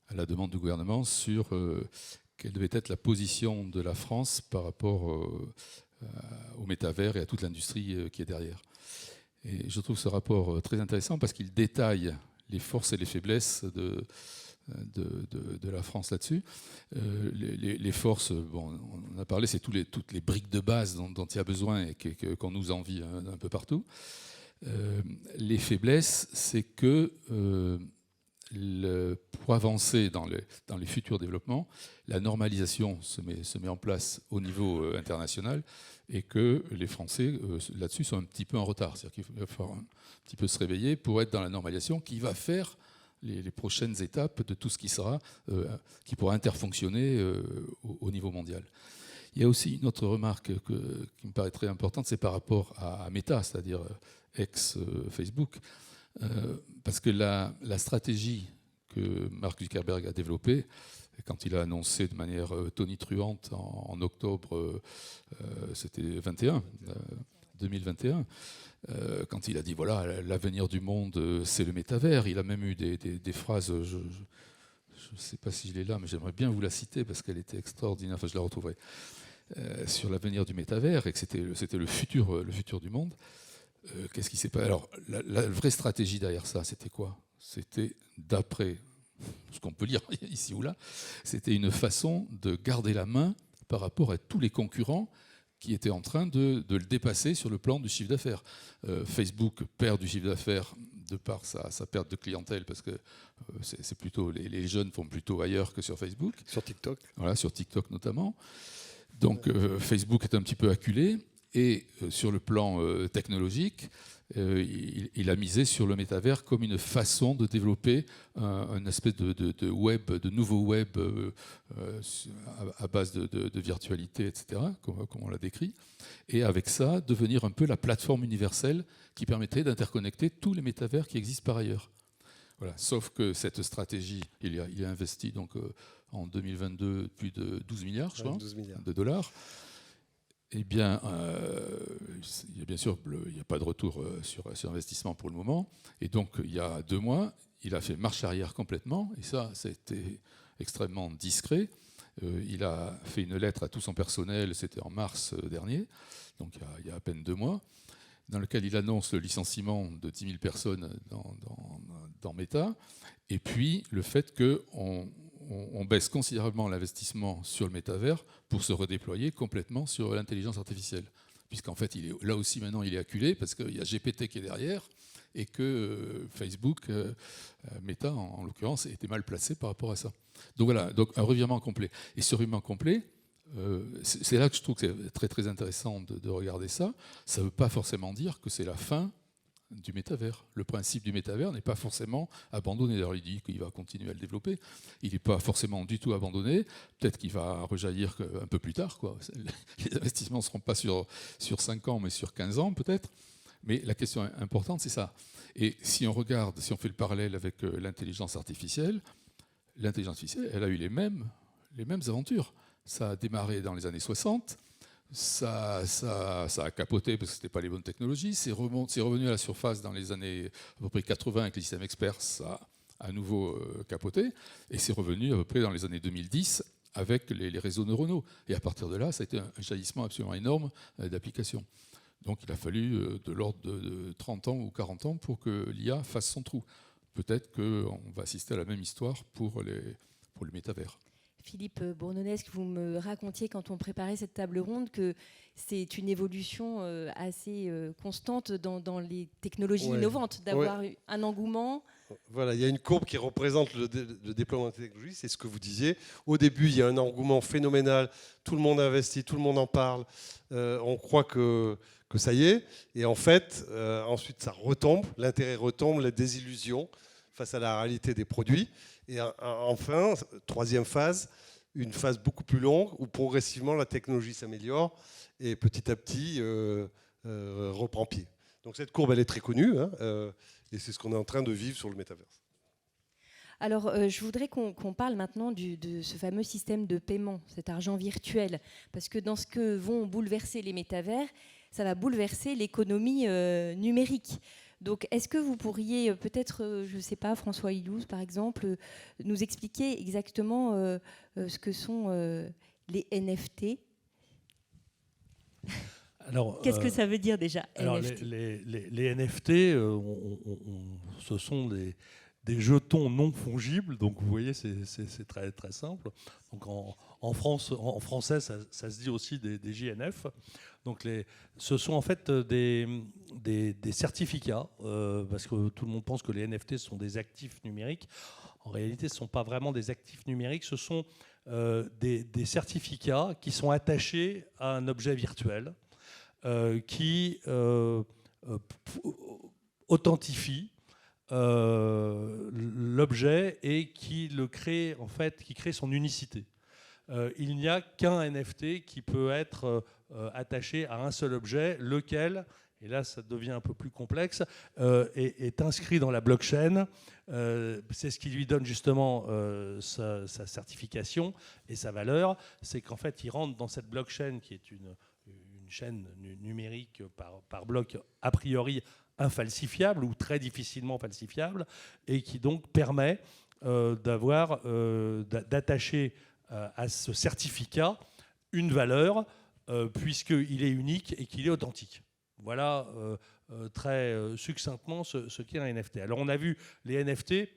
Speaker 4: à la demande du gouvernement, sur quelle devait être la position de la France par rapport au métavers et à toute l'industrie qui est derrière. Et je trouve ce rapport très intéressant parce qu'il détaille les forces et les faiblesses de la France là-dessus. Les forces, bon, on a parlé, c'est toutes les briques de base dont il y a besoin et qu'on nous envie un peu partout. Les faiblesses, c'est que pour avancer dans les futurs développements, la normalisation se met en place au niveau international et que les Français, là-dessus, sont un petit peu en retard. C'est-à-dire qu'il va falloir un petit peu se réveiller pour être dans la normalisation qui va faire les prochaines étapes de tout ce qui pourra interfonctionner au niveau mondial. Il y a aussi une autre remarque qui me paraît très importante, c'est par rapport à Meta, c'est-à-dire ex-Facebook. Parce que la stratégie que Mark Zuckerberg a développée, quand il a annoncé de manière tonitruante en octobre, c'était 2021, quand il a dit voilà, l'avenir du monde, c'est le métavers. Il a même eu des phrases, je ne sais pas si je l'ai là, mais j'aimerais bien vous la citer parce qu'elle était extraordinaire, enfin je la retrouverai, sur l'avenir du métavers et que c'était le futur du monde. Qu'est-ce qui s'est passé ? Alors, la vraie stratégie derrière ça, c'était quoi ? C'était, d'après ce qu'on peut lire ici ou là, c'était une façon de garder la main par rapport à tous les concurrents qui étaient en train de le dépasser sur le plan du chiffre d'affaires. Facebook perd du chiffre d'affaires de par sa perte de clientèle, parce que c'est plutôt les jeunes vont plutôt ailleurs que sur Facebook.
Speaker 3: Sur TikTok.
Speaker 4: Voilà, sur TikTok notamment. Donc Facebook est un petit peu acculé. Et sur le plan technologique, il a misé sur le métavers comme une façon de développer un espèce de web, de nouveau web à base de virtualité, etc., comme on l'a décrit. Et avec ça, devenir un peu la plateforme universelle qui permettrait d'interconnecter tous les métavers qui existent par ailleurs. Voilà. Sauf que cette stratégie, il a investi donc, en 2022 plus de 12 milliards, je crois,
Speaker 3: 12 milliards
Speaker 4: de dollars. Eh bien, il y a bien sûr, il n'y a pas de retour sur investissement pour le moment. Et donc, il y a 2 mois, il a fait marche arrière complètement. Et ça a été extrêmement discret. Il a fait une lettre à tout son personnel, c'était en mars dernier, donc il y a à peine 2 mois, dans lequel il annonce le licenciement de 10 000 personnes dans Meta, et puis le fait qu'on baisse considérablement l'investissement sur le métavers pour se redéployer complètement sur l'intelligence artificielle. Puisqu'en fait, là aussi maintenant, il est acculé, parce qu'il y a GPT qui est derrière, et que Facebook, Meta en l'occurrence, était mal placé par rapport à ça. Donc voilà, donc un revirement complet. Et ce revirement complet, c'est là que je trouve que c'est très très intéressant de regarder ça. Ça ne veut pas forcément dire que c'est la fin du métavers. Le principe du métavers n'est pas forcément abandonné. D'ailleurs, il dit qu'il va continuer à le développer. Il n'est pas forcément du tout abandonné. Peut-être qu'il va rejaillir un peu plus tard, quoi. Les investissements ne seront pas sur 5 ans, mais sur 15 ans peut-être. Mais la question importante, c'est ça. Et si on regarde, si on fait le parallèle avec l'intelligence artificielle, elle a eu les mêmes aventures. Ça a démarré dans les années 60, ça a capoté parce que ce n'était pas les bonnes technologies, c'est revenu à la surface dans les années à peu près 80 avec les systèmes experts, ça a à nouveau capoté, et c'est revenu à peu près dans les années 2010 avec les réseaux neuronaux. Et à partir de là, ça a été un jaillissement absolument énorme d'applications. Donc il a fallu de l'ordre de 30 ans ou 40 ans pour que l'IA fasse son trou. Peut-être qu'on va assister à la même histoire pour le métavers.
Speaker 2: Philippe Bournonesque, vous me racontiez quand on préparait cette table ronde que c'est une évolution assez constante dans les technologies innovantes, d'avoir un engouement.
Speaker 3: Voilà, il y a une courbe qui représente le déploiement de technologie, c'est ce que vous disiez. Au début, il y a un engouement phénoménal, tout le monde investit, tout le monde en parle, on croit que ça y est, et en fait, ensuite ça retombe, l'intérêt retombe, la désillusion face à la réalité des produits. Et enfin, troisième phase, une phase beaucoup plus longue où progressivement la technologie s'améliore et petit à petit reprend pied. Donc cette courbe, elle est très connue, hein, et c'est ce qu'on est en train de vivre sur le métaverse.
Speaker 2: Alors, je voudrais qu'on parle maintenant de ce fameux système de paiement, cet argent virtuel, parce que dans ce que vont bouleverser les métavers, ça va bouleverser l'économie numérique. Donc, est-ce que vous pourriez peut-être, je ne sais pas, François Ilouz, par exemple, nous expliquer exactement ce que sont les NFT ? Qu'est-ce que ça veut dire déjà,
Speaker 5: alors,
Speaker 2: NFT ?
Speaker 5: les NFT, ce sont des jetons non fongibles. Donc, vous voyez, c'est très, très simple. Donc, en français, ça se dit aussi des JNF. Donc ce sont en fait des certificats, parce que tout le monde pense que les NFT sont des actifs numériques. En réalité, ce ne sont pas vraiment des actifs numériques, ce sont des certificats qui sont attachés à un objet virtuel qui authentifie l'objet et qui le crée, en fait, qui crée son unicité. Il n'y a qu'un NFT qui peut être attaché à un seul objet, lequel, et là ça devient un peu plus complexe, est inscrit dans la blockchain. C'est ce qui lui donne justement sa certification et sa valeur. C'est qu'en fait, il rentre dans cette blockchain qui est une chaîne numérique par bloc a priori infalsifiable ou très difficilement falsifiable, et qui donc permet d'attacher à ce certificat une valeur, puisqu'il est unique et qu'il est authentique. Voilà très succinctement ce qu'est un NFT. Alors on a vu les NFT, et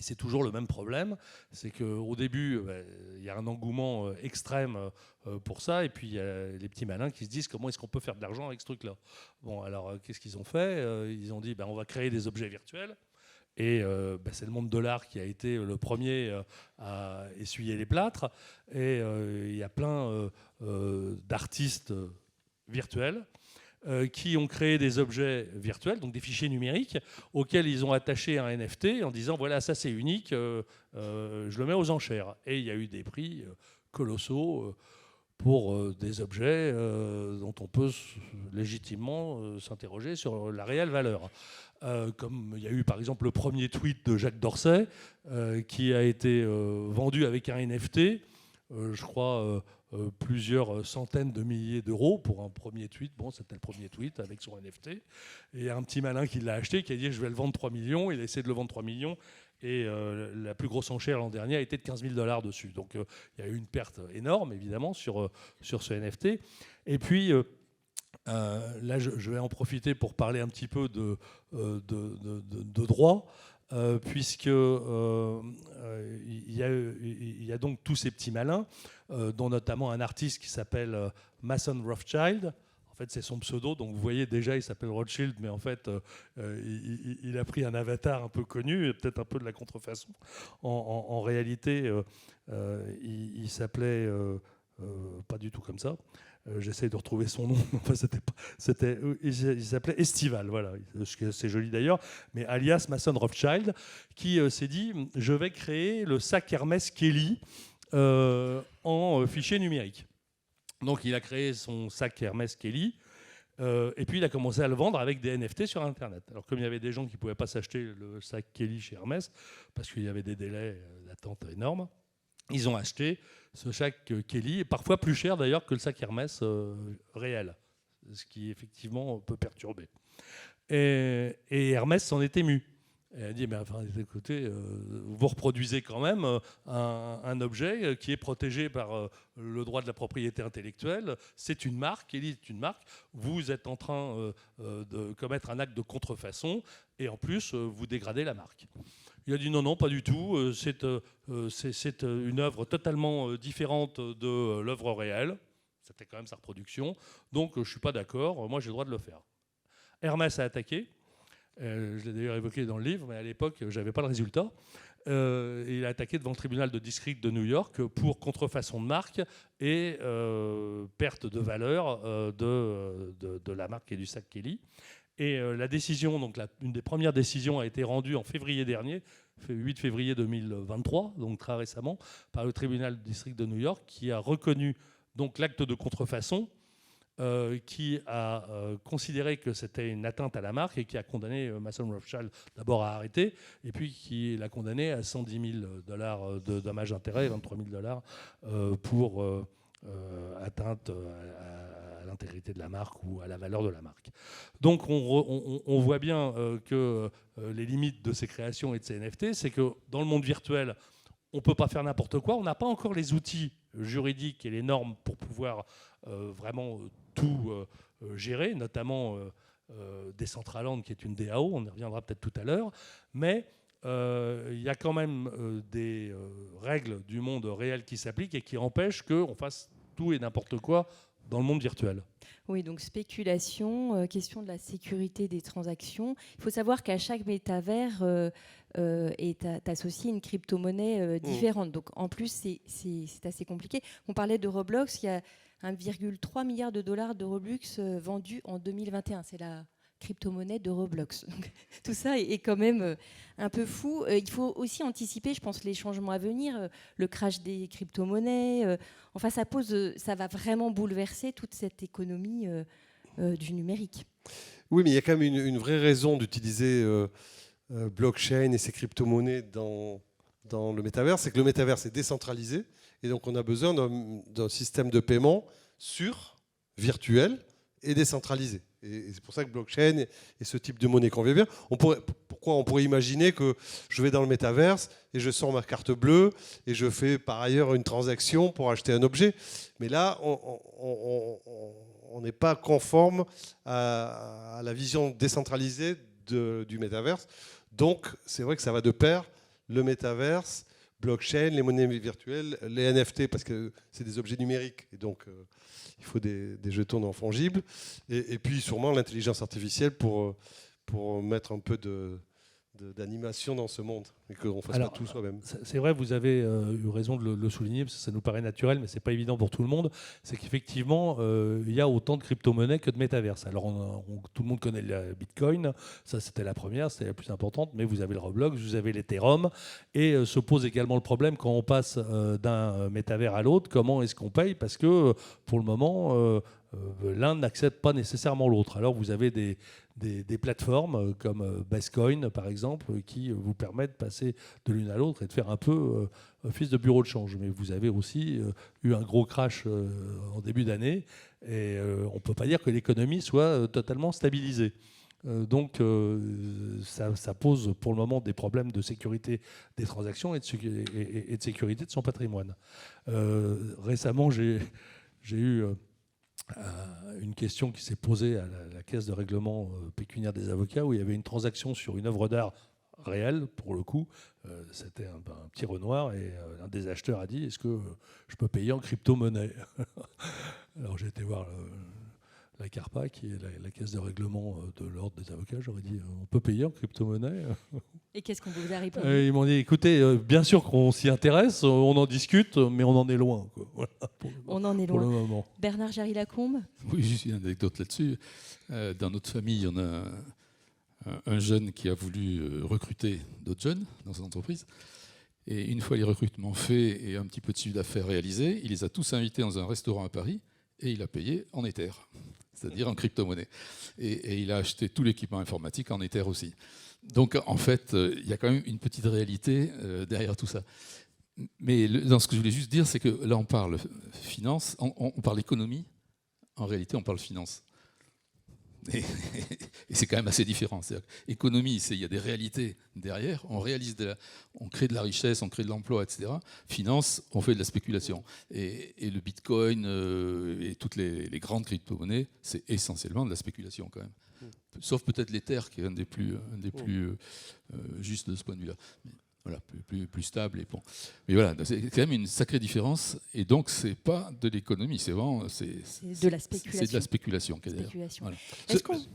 Speaker 5: c'est toujours le même problème, c'est qu'au début, il y a un engouement extrême pour ça, et puis il y a les petits malins qui se disent comment est-ce qu'on peut faire de l'argent avec ce truc-là. Bon, alors qu'est-ce qu'ils ont fait ? Ils ont dit on va créer des objets virtuels. Et c'est le monde de l'art qui a été le premier à essuyer les plâtres. Et il y a plein d'artistes virtuels qui ont créé des objets virtuels, donc des fichiers numériques, auxquels ils ont attaché un NFT en disant voilà, ça c'est unique, je le mets aux enchères. Et il y a eu des prix colossaux pour des objets dont on peut légitimement s'interroger sur la réelle valeur. comme il y a eu par exemple le premier tweet de Jacques Dorsey qui a été vendu avec un NFT, je crois plusieurs centaines de milliers d'euros pour un premier tweet. Bon, c'était le premier tweet avec son NFT. Et un petit malin qui l'a acheté, qui a dit je vais le vendre 3 millions. Il a essayé de le vendre 3 millions. Et la plus grosse enchère l'an dernier a été de $15 000 dessus. Donc il y a eu une perte énorme, évidemment, sur ce NFT. Et puis, là, je vais en profiter pour parler un petit peu de droit. Puisque il y a donc tous ces petits malins, dont notamment un artiste qui s'appelle Mason Rothschild. En fait, c'est son pseudo, donc vous voyez déjà, il s'appelle Rothschild, mais en fait, il a pris un avatar un peu connu, et peut-être un peu de la contrefaçon. En réalité, il s'appelait pas du tout comme ça. J'essaie de retrouver son nom. Enfin, il s'appelait Estival, voilà. C'est joli d'ailleurs. Mais alias Mason Rothschild, qui s'est dit je vais créer le sac Hermès Kelly en fichier numérique. Donc, il a créé son sac Hermès Kelly. Et puis, il a commencé à le vendre avec des NFT sur Internet. Alors, comme il y avait des gens qui ne pouvaient pas s'acheter le sac Kelly chez Hermès, parce qu'il y avait des délais d'attente énormes, ils ont acheté ce sac Kelly, et parfois plus cher d'ailleurs que le sac Hermès réel, ce qui effectivement peut perturber. Et Hermès s'en est ému. Et elle a dit, mais enfin, écoutez, vous reproduisez quand même un objet qui est protégé par le droit de la propriété intellectuelle. C'est une marque, Kelly est une marque. Vous êtes en train de commettre un acte de contrefaçon et en plus, vous dégradez la marque. Il a dit non, pas du tout. C'est une œuvre totalement différente de l'œuvre réelle. C'était quand même sa reproduction. Donc, je ne suis pas d'accord. Moi, j'ai le droit de le faire. Hermès a attaqué. Je l'ai d'ailleurs évoqué dans le livre, mais à l'époque, je n'avais pas le résultat. Il a attaqué devant le tribunal de district de New York pour contrefaçon de marque et perte de valeur de la marque et du sac Kelly. Et la décision, donc une des premières décisions a été rendue en février dernier, 8 février 2023, donc très récemment, par le tribunal de district de New York, qui a reconnu donc l'acte de contrefaçon, qui a considéré que c'était une atteinte à la marque et qui a condamné Mason Rothschild d'abord à arrêter, et puis qui l'a condamné à $110 000 de dommages intérêts et $23 000 pour atteinte à l'intégrité de la marque ou à la valeur de la marque. Donc on voit bien que les limites de ces créations et de ces NFT, c'est que dans le monde virtuel, on ne peut pas faire n'importe quoi. On n'a pas encore les outils juridiques et les normes pour pouvoir vraiment tout gérer, notamment Decentraland, qui est une DAO, on y reviendra peut-être tout à l'heure, mais il y a quand même des règles du monde réel qui s'appliquent et qui empêchent qu'on fasse tout et n'importe quoi dans le monde virtuel.
Speaker 2: Oui, donc spéculation, question de la sécurité des transactions. Il faut savoir qu'à chaque métavers est associée une crypto-monnaie différente. Donc en plus, c'est assez compliqué. On parlait de Roblox, il y a 1,3 milliard de dollars de Robux vendus en 2021. C'est la crypto-monnaie de Roblox. Donc, tout ça est quand même un peu fou. Il faut aussi anticiper, je pense, les changements à venir, le crash des crypto-monnaies. Enfin, ça va vraiment bouleverser toute cette économie du numérique.
Speaker 3: Oui, mais il y a quand même une vraie raison d'utiliser blockchain et ces crypto-monnaies dans le métavers, c'est que le métavers est décentralisé et donc on a besoin d'un système de paiement sûr, virtuel et décentralisé. Et c'est pour ça que blockchain et ce type de monnaie convient bien. Pourquoi on pourrait imaginer que je vais dans le métaverse et je sors ma carte bleue et je fais par ailleurs une transaction pour acheter un objet. Mais là, on n'est pas conforme à la vision décentralisée du métaverse. Donc, c'est vrai que ça va de pair, le métaverse, blockchain, les monnaies virtuelles, les NFT, parce que c'est des objets numériques. Et donc, il faut des jetons non fongibles. Et puis, sûrement, l'intelligence artificielle pour mettre un peu d'animation dans ce monde et qu'on ne fasse pas tout soi-même.
Speaker 5: C'est vrai, vous avez eu raison de le souligner, parce que ça nous paraît naturel, mais ce n'est pas évident pour tout le monde. C'est qu'effectivement, il y a autant de crypto-monnaies que de métaverses. Alors, tout le monde connaît le Bitcoin, ça c'était la première, c'était la plus importante, mais vous avez le Roblox, vous avez l'Ethereum, et se pose également le problème quand on passe d'un métavers à l'autre, comment est-ce qu'on paye ? Parce que pour le moment, l'un n'accepte pas nécessairement l'autre. Alors vous avez des plateformes comme Basecoin, par exemple, qui vous permettent de passer de l'une à l'autre et de faire un peu office de bureau de change. Mais vous avez aussi eu un gros crash en début d'année et on ne peut pas dire que l'économie soit totalement stabilisée. Donc ça pose pour le moment des problèmes de sécurité des transactions et de sécurité de son patrimoine. Récemment, j'ai eu une question qui s'est posée à la caisse de règlement pécuniaire des avocats, où il y avait une transaction sur une œuvre d'art réelle, pour le coup. C'était un petit Renoir, et l'un des acheteurs a dit: est-ce que je peux payer en crypto-monnaie? Alors j'ai été voir la CARPA, qui est la caisse de règlement de l'ordre des avocats. J'aurais dit: on peut payer en crypto-monnaie?
Speaker 2: Et qu'est-ce qu'on vous a répondu?
Speaker 5: Ils m'ont dit: écoutez, bien sûr qu'on s'y intéresse, on en discute, mais on en est loin, quoi. Voilà,
Speaker 2: on en est
Speaker 5: pour
Speaker 2: loin.
Speaker 5: le moment.
Speaker 2: Bernard Jarry-Lacombe?
Speaker 4: Oui, juste une anecdote là-dessus. Dans notre famille, il y en a un jeune qui a voulu recruter d'autres jeunes dans son entreprise. Et une fois les recrutements faits et un petit peu de chiffre d'affaires réalisé, il les a tous invités dans un restaurant à Paris et il a payé en Ether, c'est-à-dire en crypto-monnaie. Et il a acheté tout l'équipement informatique en Ether aussi. Donc en fait, il y a quand même une petite réalité derrière tout ça. Mais dans ce que je voulais juste dire, c'est que là on parle finance, on parle économie, en réalité on parle finance. Et c'est quand même assez différent. Économie, il y a des réalités derrière, on crée de la richesse, on crée de l'emploi, etc. Finance, on fait de la spéculation. Et le bitcoin et toutes les grandes crypto-monnaies, c'est essentiellement de la spéculation quand même. Sauf peut-être l'Ether, qui est un des plus justes de ce point de vue-là. Voilà, plus stable. Et bon. Mais voilà, c'est quand même une sacrée différence. Et donc, c'est pas de l'économie, c'est vraiment
Speaker 2: c'est de la spéculation.
Speaker 4: C'est de la spéculation.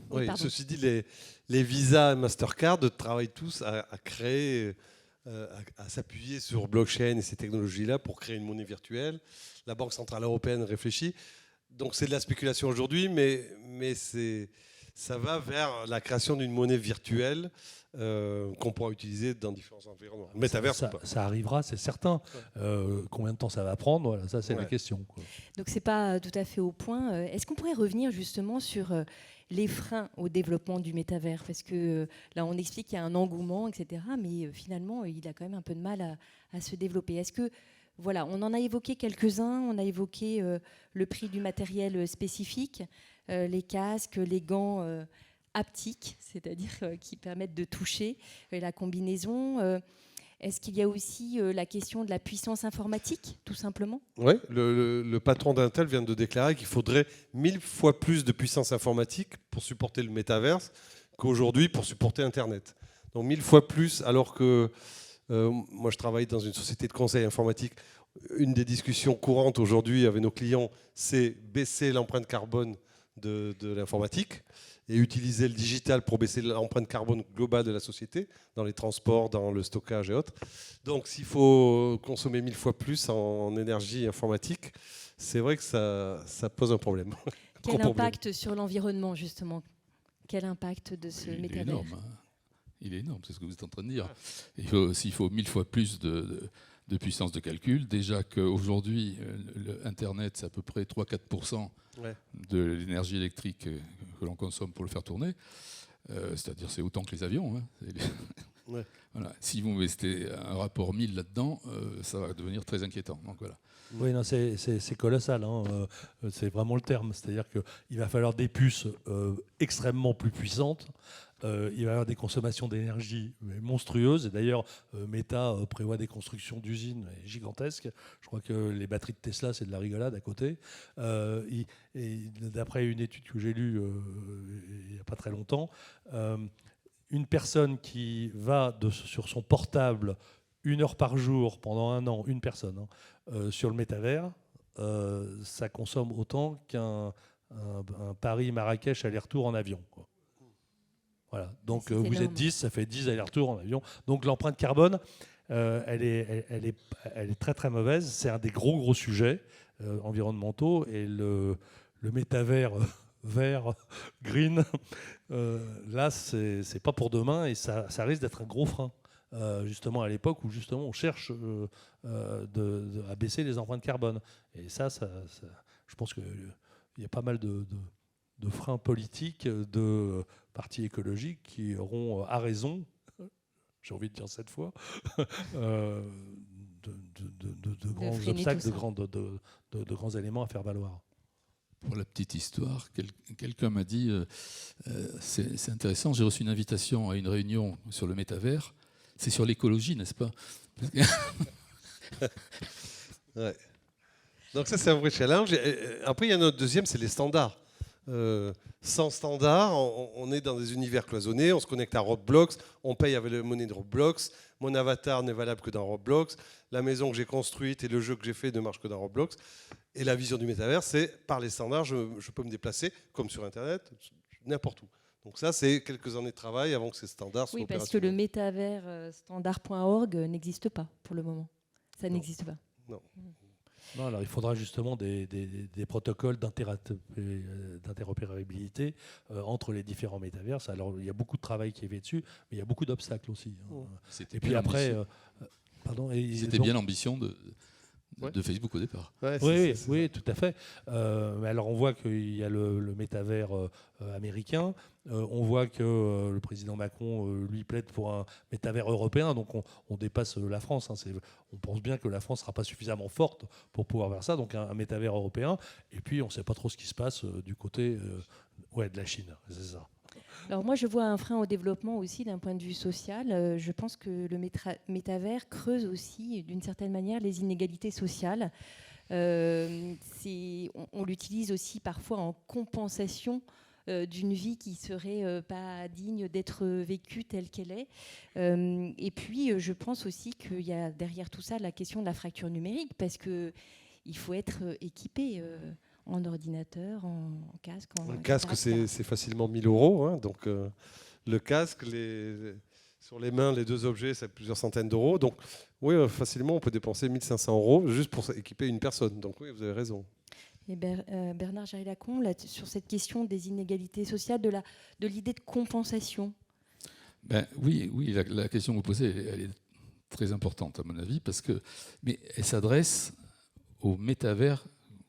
Speaker 2: Voilà.
Speaker 3: Ceci dit, les Visa et Mastercard travaillent tous à créer, à s'appuyer sur blockchain et ces technologies-là pour créer une monnaie virtuelle. La Banque Centrale Européenne réfléchit. Donc, c'est de la spéculation aujourd'hui, mais ça va vers la création d'une monnaie virtuelle qu'on pourra utiliser dans différents environnements. Métaverse,
Speaker 5: ça arrivera, c'est certain. Combien de temps ça va prendre, voilà, ça c'est la question, quoi.
Speaker 2: Donc c'est pas tout à fait au point. Est-ce qu'on pourrait revenir justement sur les freins au développement du métavers? Parce que là on explique qu'il y a un engouement, etc. Mais finalement il a quand même un peu de mal à se développer. Est-ce que, voilà, on en a évoqué quelques-uns, on a évoqué le prix du matériel spécifique, les casques, les gants haptiques, c'est-à-dire qui permettent de toucher, la combinaison. Est-ce qu'il y a aussi la question de la puissance informatique, tout simplement?
Speaker 3: Oui, le patron d'Intel vient de déclarer qu'il faudrait 1000 fois plus de puissance informatique pour supporter le métaverse qu'aujourd'hui pour supporter Internet. Donc 1000 fois plus, alors que moi je travaille dans une société de conseil informatique. Une des discussions courantes aujourd'hui avec nos clients, c'est baisser l'empreinte carbone de l'informatique et utiliser le digital pour baisser l'empreinte carbone globale de la société, dans les transports, dans le stockage et autres. Donc s'il faut consommer 1000 fois plus en énergie informatique, c'est vrai que ça pose un problème.
Speaker 2: Quel impact sur l'environnement, justement? Quel impact de ce métavers?
Speaker 4: Énorme, hein. Il est énorme, c'est ce que vous êtes en train de dire. S'il faut 1000 fois plus de puissance de calcul, déjà qu'aujourd'hui, Internet, c'est à peu près 3-4% de l'énergie électrique que l'on consomme pour le faire tourner. C'est-à-dire c'est autant que les avions. Hein. Voilà. Si vous mettez un rapport 1000 là-dedans, ça va devenir très inquiétant. Donc, voilà.
Speaker 5: Oui, non, c'est colossal, hein. C'est vraiment le terme. C'est-à-dire qu'il va falloir des puces extrêmement plus puissantes. Il va y avoir des consommations d'énergie monstrueuses. Et d'ailleurs, Meta prévoit des constructions d'usines gigantesques. Je crois que les batteries de Tesla, c'est de la rigolade à côté. Et d'après une étude que j'ai lue il n'y a pas très longtemps, une personne qui va sur son portable 1 heure par jour pendant un an, une personne, sur le métavers, ça consomme autant qu'un Paris-Marrakech aller-retour en avion, quoi. Voilà. Donc vous êtes 10, ça fait 10 allers-retours en avion. Donc l'empreinte carbone, elle est très très mauvaise. C'est un des gros sujets environnementaux. Et le métavers vert, green, là c'est pas pour demain, et ça risque d'être un gros frein. Justement à l'époque où justement on cherche à baisser les empreintes carbone. Et ça je pense que il y a pas mal de freins politiques, de partis écologiques qui auront à raison, j'ai envie de dire cette fois, de grands obstacles, de grands éléments à faire valoir.
Speaker 4: Pour la petite histoire, quelqu'un m'a dit c'est intéressant, j'ai reçu une invitation à une réunion sur le métavers. C'est sur l'écologie, n'est-ce pas?
Speaker 3: Ouais. Donc ça, c'est un vrai challenge. Après, il y en a un autre deuxième, c'est les standards. Sans standard, on est dans des univers cloisonnés, on se connecte à Roblox, on paye avec la monnaie de Roblox, mon avatar n'est valable que dans Roblox, la maison que j'ai construite et le jeu que j'ai fait ne marchent que dans Roblox. Et la vision du métavers, c'est par les standards, je peux me déplacer, comme sur Internet, n'importe où. Donc ça, c'est quelques années de travail avant que ces standards soient
Speaker 2: opérationnels. Oui, parce que le métavers standard.org n'existe pas pour le moment. Ça n'existe pas.
Speaker 3: Non.
Speaker 5: Non, alors il faudra justement des protocoles d'interopérabilité entre les différents métaverses. Alors il y a beaucoup de travail qui est fait dessus, mais il y a beaucoup d'obstacles aussi.
Speaker 4: C'était
Speaker 5: et puis après,
Speaker 4: c'était bien l'ambition de Facebook au départ.
Speaker 3: Ouais,
Speaker 5: oui, tout à fait. Mais alors on voit qu'il y a le métavers américain. On voit que le président Macron lui plaide pour un métavers européen. Donc on dépasse la France. Hein. On pense bien que la France ne sera pas suffisamment forte pour pouvoir faire ça. Donc un métavers européen. Et puis on ne sait pas trop ce qui se passe du côté de la Chine. C'est ça.
Speaker 2: Alors moi, je vois un frein au développement aussi d'un point de vue social. Je pense que le métavers creuse aussi, d'une certaine manière, les inégalités sociales. On l'utilise aussi parfois en compensation d'une vie qui serait pas digne d'être vécue telle qu'elle est. Et puis, je pense aussi qu'il y a derrière tout ça la question de la fracture numérique, parce qu'il faut être équipé en ordinateur, en casque.
Speaker 3: Le casque, c'est facilement 1 000 €. Hein, donc, le casque, sur les mains, les deux objets, c'est plusieurs centaines d'euros. Donc, oui, facilement, on peut dépenser 1 500 € juste pour équiper une personne. Donc, oui, vous avez raison.
Speaker 2: Et Bernard Jarry-Lacombe, sur cette question des inégalités sociales, de l'idée de compensation.
Speaker 4: Oui, la question que vous posez, elle est très importante à mon avis, mais elle s'adresse au métavers,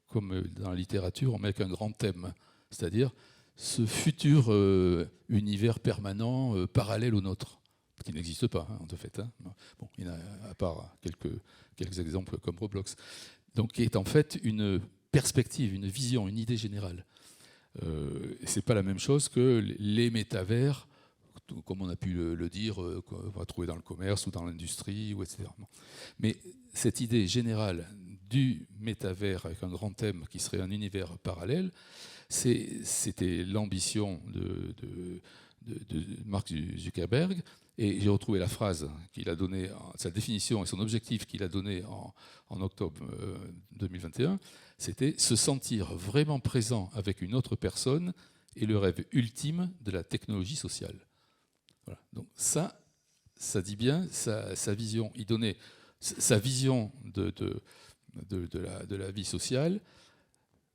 Speaker 4: comme dans la littérature, on met avec un grand thème, c'est-à-dire ce futur univers permanent parallèle au nôtre, qui n'existe pas, de fait. Hein. Bon, il y en a à part quelques exemples comme Roblox. Donc, qui est en fait une perspective, une vision, une idée générale. Ce n'est pas la même chose que les métavers, comme on a pu le dire, qu'on va trouver dans le commerce ou dans l'industrie, etc. Mais cette idée générale du métavers avec un grand thème qui serait un univers parallèle, c'était l'ambition de Mark Zuckerberg. Et j'ai retrouvé la phrase qu'il a donnée, sa définition et son objectif qu'il a donné en octobre 2021, c'était se sentir vraiment présent avec une autre personne et le rêve ultime de la technologie sociale. Voilà. Donc ça dit bien sa vision. Il donnait sa vision de la vie sociale.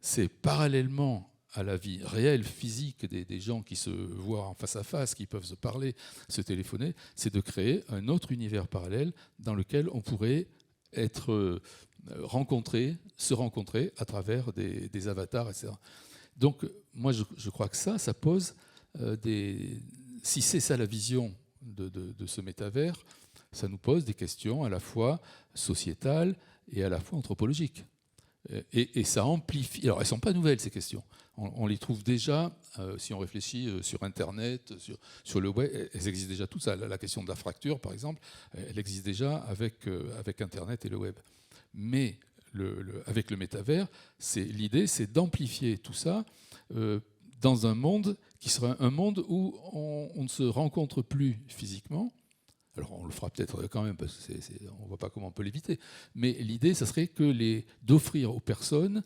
Speaker 4: C'est parallèlement à la vie réelle, physique des gens qui se voient en face à face, qui peuvent se parler, se téléphoner, c'est de créer un autre univers parallèle dans lequel on pourrait être se rencontrer à travers des avatars, etc. Donc, moi, je crois que ça pose si c'est ça la vision de ce métavers, ça nous pose des questions à la fois sociétales et à la fois anthropologiques. Et ça amplifie. Alors, elles ne sont pas nouvelles, ces questions. On les trouve déjà, si on réfléchit sur Internet, sur le web, elles existent déjà toutes. La question de la fracture, par exemple, elle existe déjà avec Internet et le web. Mais avec le métavers, l'idée, c'est d'amplifier tout ça dans un monde qui serait un monde où on ne se rencontre plus physiquement. Alors on le fera peut-être quand même, parce qu'on ne voit pas comment on peut l'éviter. Mais l'idée, ça serait d'offrir aux personnes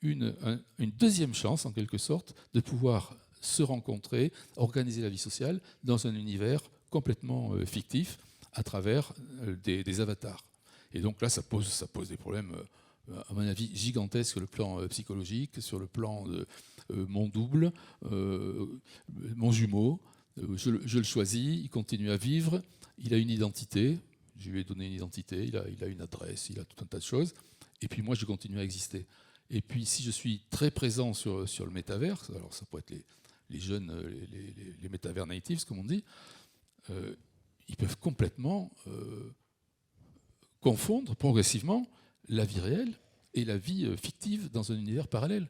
Speaker 4: une deuxième chance, en quelque sorte, de pouvoir se rencontrer, organiser la vie sociale dans un univers complètement fictif à travers des avatars. Et donc là, ça pose des problèmes, à mon avis, gigantesques sur le plan psychologique, sur le plan de mon double, mon jumeau. Je le choisis, il continue à vivre, il a une identité, je lui ai donné une identité, il a une adresse, il a tout un tas de choses, et puis moi je continue à exister. Et puis, si je suis très présent sur le métaverse, alors ça pourrait être les jeunes, les métavers natives, comme on dit, ils peuvent complètement confondre progressivement la vie réelle et la vie fictive dans un univers parallèle.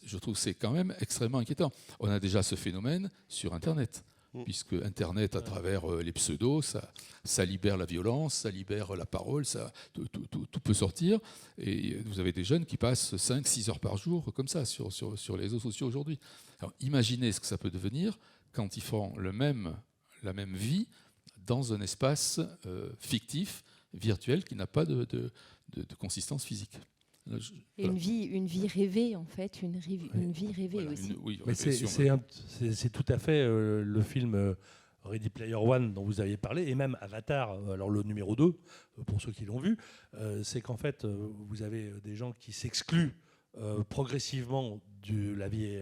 Speaker 4: Je trouve que c'est quand même extrêmement inquiétant. On a déjà ce phénomène sur Internet, puisque Internet, à travers les pseudos, ça libère la violence, ça libère la parole, tout peut sortir. Et vous avez des jeunes qui passent 5-6 heures par jour comme ça sur les réseaux sociaux aujourd'hui. Alors imaginez ce que ça peut devenir quand ils font la même vie dans un espace fictif, virtuel, qui n'a pas de consistance physique.
Speaker 2: Et une vie rêvée, en fait, une vie rêvée
Speaker 4: voilà,
Speaker 2: aussi.
Speaker 5: Mais c'est tout à fait le film Ready Player One dont vous aviez parlé, et même Avatar, alors le numéro 2, pour ceux qui l'ont vu, c'est qu'en fait, vous avez des gens qui s'excluent progressivement de la vie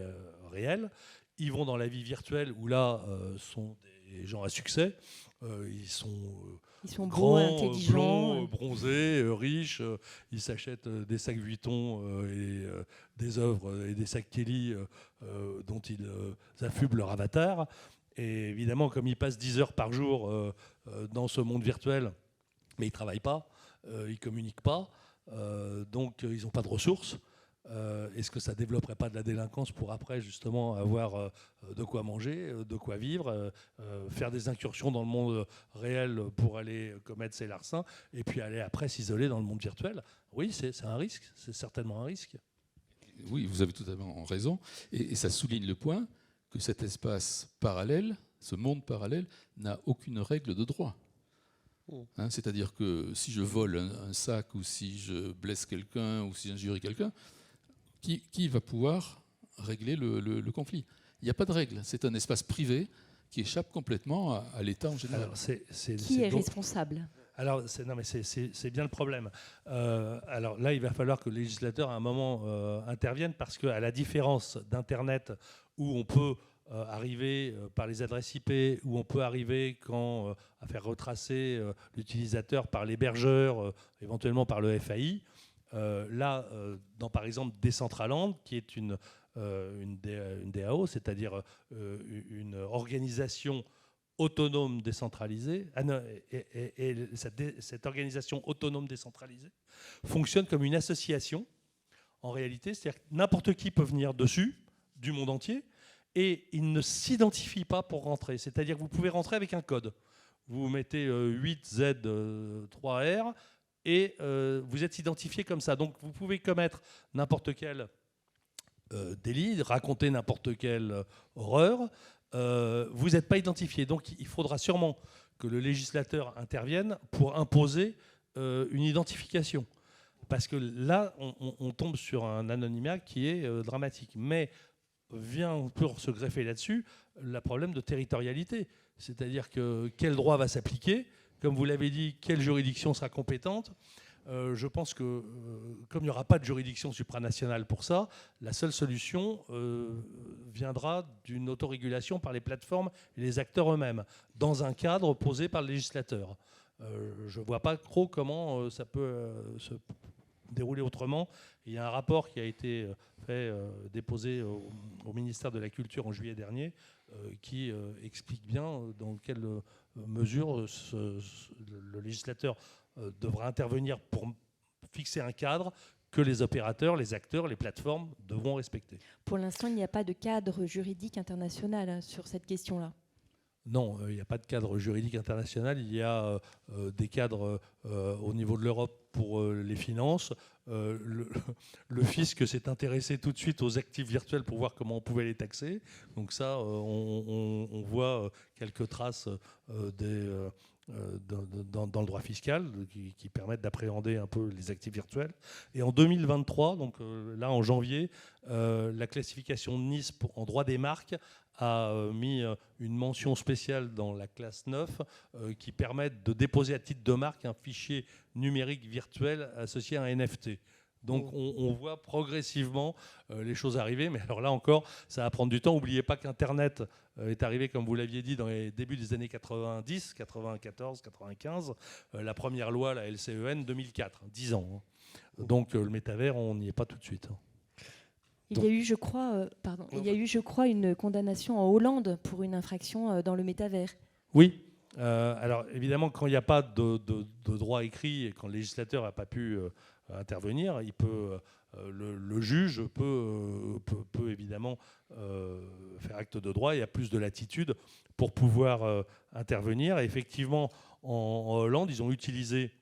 Speaker 5: réelle. Ils vont dans la vie virtuelle où là sont des gens à succès. Ils sont
Speaker 2: beaux,
Speaker 5: grands,
Speaker 2: intelligents,
Speaker 5: blonds, bronzés, riches. Ils s'achètent des sacs Vuitton et des œuvres et des sacs Kelly dont ils affublent leur avatar. Et évidemment, comme ils passent 10 heures par jour dans ce monde virtuel, mais ils ne travaillent pas, ils ne communiquent pas, donc ils n'ont pas de ressources. Est-ce que ça ne développerait pas de la délinquance pour après justement avoir de quoi manger, de quoi vivre, faire des incursions dans le monde réel pour aller commettre ses larcins et puis aller après s'isoler dans le monde virtuel? Oui, c'est un risque, c'est certainement un risque.
Speaker 4: Oui, vous avez totalement raison. Et ça souligne le point que cet espace parallèle, ce monde parallèle, n'a aucune règle de droit. Hein, c'est-à-dire que si je vole un sac ou si je blesse quelqu'un ou si j'injurie quelqu'un, qui va pouvoir régler le conflit? Il n'y a pas de règle. C'est un espace privé qui échappe complètement à l'État en général.
Speaker 2: Alors, qui est responsable?
Speaker 5: Alors, c'est bien le problème. Alors là, il va falloir que le législateur, à un moment, intervienne, parce qu'à la différence d'Internet, où on peut arriver par les adresses IP, où on peut arriver à faire retracer l'utilisateur par l'hébergeur, éventuellement par le FAI, là, dans par exemple Decentraland, qui est une DAO, c'est-à-dire une organisation autonome décentralisée, et cette organisation autonome décentralisée fonctionne comme une association, en réalité, c'est-à-dire que n'importe qui peut venir dessus, du monde entier, et il ne s'identifie pas pour rentrer. C'est-à-dire que vous pouvez rentrer avec un code. Vous mettez 8Z3R, et vous êtes identifié comme ça. Donc vous pouvez commettre n'importe quel délit, raconter n'importe quelle horreur, vous n'êtes pas identifié. Donc il faudra sûrement que le législateur intervienne pour imposer une identification. Parce que là, on tombe sur un anonymat qui est dramatique. Mais vient pour se greffer là-dessus le problème de territorialité. C'est-à-dire que quel droit va s'appliquer ? Comme vous l'avez dit, quelle juridiction sera compétente ? Je pense que, comme il n'y aura pas de juridiction supranationale pour ça, la seule solution viendra d'une autorégulation par les plateformes et les acteurs eux-mêmes, dans un cadre posé par le législateur. Je ne vois pas trop comment ça peut se dérouler autrement. Il y a un rapport qui a été déposé au ministère de la Culture en juillet dernier qui explique bien dans quelle mesure le législateur devra intervenir pour fixer un cadre que les opérateurs, les acteurs, les plateformes devront respecter.
Speaker 2: Pour l'instant, il n'y a pas de cadre juridique international sur cette question-là.
Speaker 5: Non, il n'y a pas de cadre juridique international. Il y a des cadres au niveau de l'Europe pour les finances. Le fisc s'est intéressé tout de suite aux actifs virtuels pour voir comment on pouvait les taxer. Donc ça, on voit quelques traces dans le droit fiscal qui permettent d'appréhender un peu les actifs virtuels. Et en 2023, donc là en janvier, la classification de Nice en droit des marques a mis une mention spéciale dans la classe 9 qui permet de déposer à titre de marque un fichier numérique virtuel associé à un NFT. Donc on voit progressivement les choses arriver, mais alors là encore, ça va prendre du temps. N'oubliez pas qu'Internet est arrivé, comme vous l'aviez dit, dans les débuts des années 90, 94, 95. La première loi, la LCEN, 2004, 10 ans. Donc le métavers, on n'y est pas tout de suite.
Speaker 2: Il y a eu, je crois, une condamnation en Hollande pour une infraction dans le métavers.
Speaker 5: Oui. Alors évidemment, quand il n'y a pas de droit écrit et quand le législateur n'a pas pu intervenir, le juge peut évidemment faire acte de droit. Il y a plus de latitude pour pouvoir intervenir. Et effectivement, en Hollande, ils ont utilisé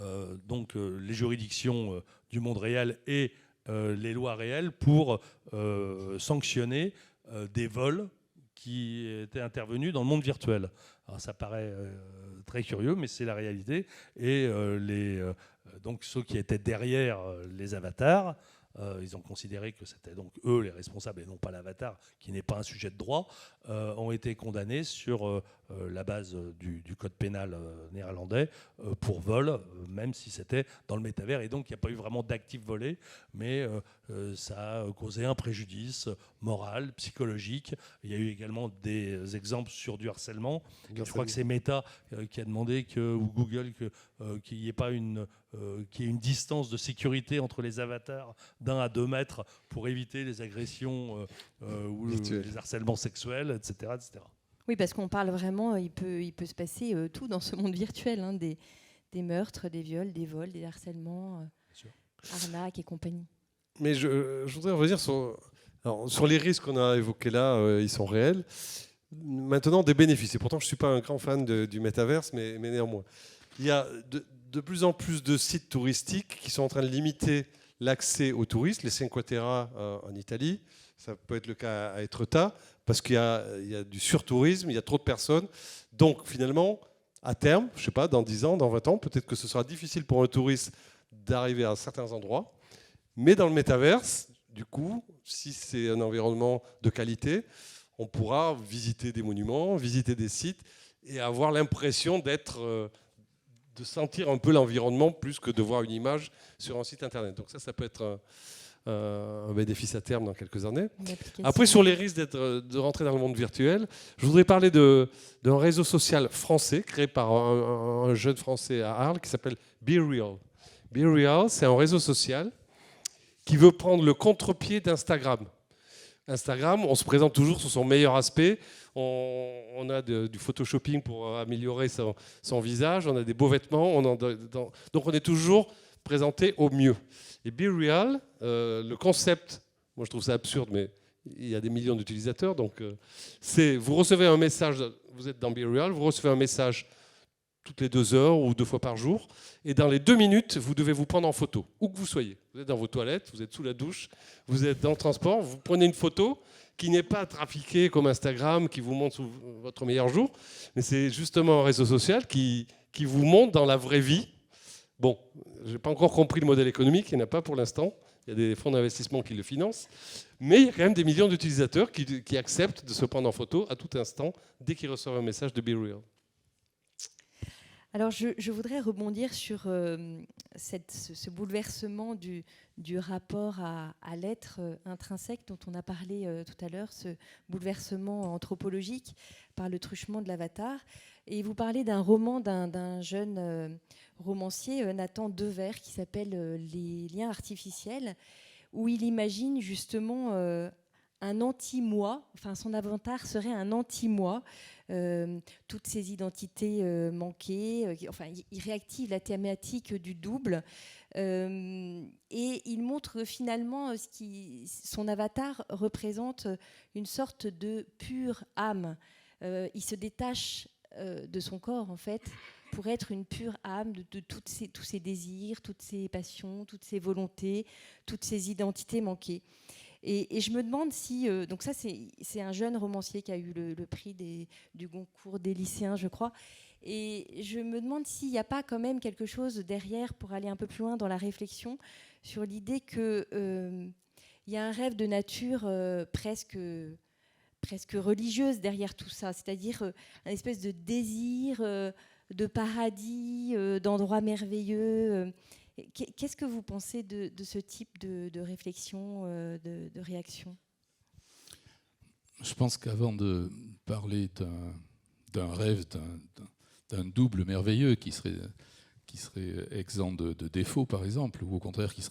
Speaker 5: les juridictions du monde réel et les lois réelles pour sanctionner des vols qui étaient intervenus dans le monde virtuel. Alors ça paraît très curieux, mais c'est la réalité. Et donc ceux qui étaient derrière les avatars, ils ont considéré que c'était donc eux les responsables et non pas l'avatar, qui n'est pas un sujet de droit, ont été condamnés sur la base du code pénal néerlandais pour vol, même si c'était dans le métavers. Et donc il n'y a pas eu vraiment d'actifs volés, mais ça a causé un préjudice moral, psychologique. Il y a eu également des exemples sur du harcèlement. Je crois que c'est Meta qui a demandé ou Google qu'il n'y ait pas qu'il y ait une distance de sécurité entre les avatars d'1 à 2 mètres pour éviter les agressions ou les harcèlements sexuels, etc., etc.
Speaker 2: Oui, parce qu'on parle vraiment, il peut se passer tout dans ce monde virtuel, hein, des meurtres, des viols, des vols, des harcèlements, arnaques et compagnie.
Speaker 3: Mais je voudrais revenir sur les risques qu'on a évoqués là, ils sont réels. Maintenant, des bénéfices. Et pourtant, je ne suis pas un grand fan du métaverse, mais néanmoins. Il y a de plus en plus de sites touristiques qui sont en train de limiter l'accès aux touristes. Les Cinque Terre en Italie, ça peut être le cas à Etretat, parce qu'il y a du surtourisme, il y a trop de personnes. Donc finalement, à terme, je ne sais pas, dans 10 ans, dans 20 ans, peut-être que ce sera difficile pour un touriste d'arriver à certains endroits. Mais dans le métaverse, du coup, si c'est un environnement de qualité, on pourra visiter des monuments, visiter des sites et avoir l'impression de sentir un peu l'environnement plus que de voir une image sur un site internet. Donc ça peut être un bénéfice à terme dans quelques années. Après, sur les risques de rentrer dans le monde virtuel, je voudrais parler d'un réseau social français créé par un jeune français à Arles qui s'appelle BeReal. BeReal, c'est un réseau social qui veut prendre le contre-pied d'Instagram. Instagram, on se présente toujours sur son meilleur aspect. On a du photoshopping pour améliorer son visage. On a des beaux vêtements. Donc on est toujours présenté au mieux. Et BeReal, le concept, moi je trouve ça absurde, mais il y a des millions d'utilisateurs. Donc vous recevez un message, vous êtes dans BeReal, vous recevez un message toutes les 2 heures ou 2 fois par jour. Et dans les 2 minutes, vous devez vous prendre en photo, où que vous soyez. Vous êtes dans vos toilettes, vous êtes sous la douche, vous êtes dans le transport, vous prenez une photo qui n'est pas trafiquée comme Instagram, qui vous montre votre meilleur jour, mais c'est justement un réseau social qui vous montre dans la vraie vie. Bon, je n'ai pas encore compris le modèle économique, il n'y en a pas pour l'instant. Il y a des fonds d'investissement qui le financent. Mais il y a quand même des millions d'utilisateurs qui acceptent de se prendre en photo à tout instant dès qu'ils reçoivent un message de BeReal.
Speaker 2: Alors, je voudrais rebondir sur ce bouleversement du rapport à l'être intrinsèque dont on a parlé tout à l'heure, ce bouleversement anthropologique par le truchement de l'avatar. Et vous parlez d'un roman d'un jeune romancier, Nathan Devers, qui s'appelle « Les liens artificiels », où il imagine justement un anti-moi, enfin son avatar serait un anti-moi, toutes ces identités manquées, enfin il réactive la thématique du double et il montre finalement son avatar représente une sorte de pure âme. Il se détache de son corps en fait pour être une pure âme de tous ses désirs, toutes ses passions, toutes ses volontés, toutes ses identités manquées. Et je me demande si... donc ça, c'est un jeune romancier qui a eu le prix du Goncourt des lycéens, je crois. Et je me demande s'il n'y a pas quand même quelque chose derrière pour aller un peu plus loin dans la réflexion sur l'idée qu'il y a un rêve de nature presque religieuse derrière tout ça. C'est-à-dire un espèce de désir de paradis, d'endroits merveilleux. Qu'est-ce que vous pensez de ce type de réflexion, de réaction ?
Speaker 4: Je pense qu'avant de parler d'un rêve, d'un double merveilleux qui serait exempt de défauts, par exemple, ou au contraire qui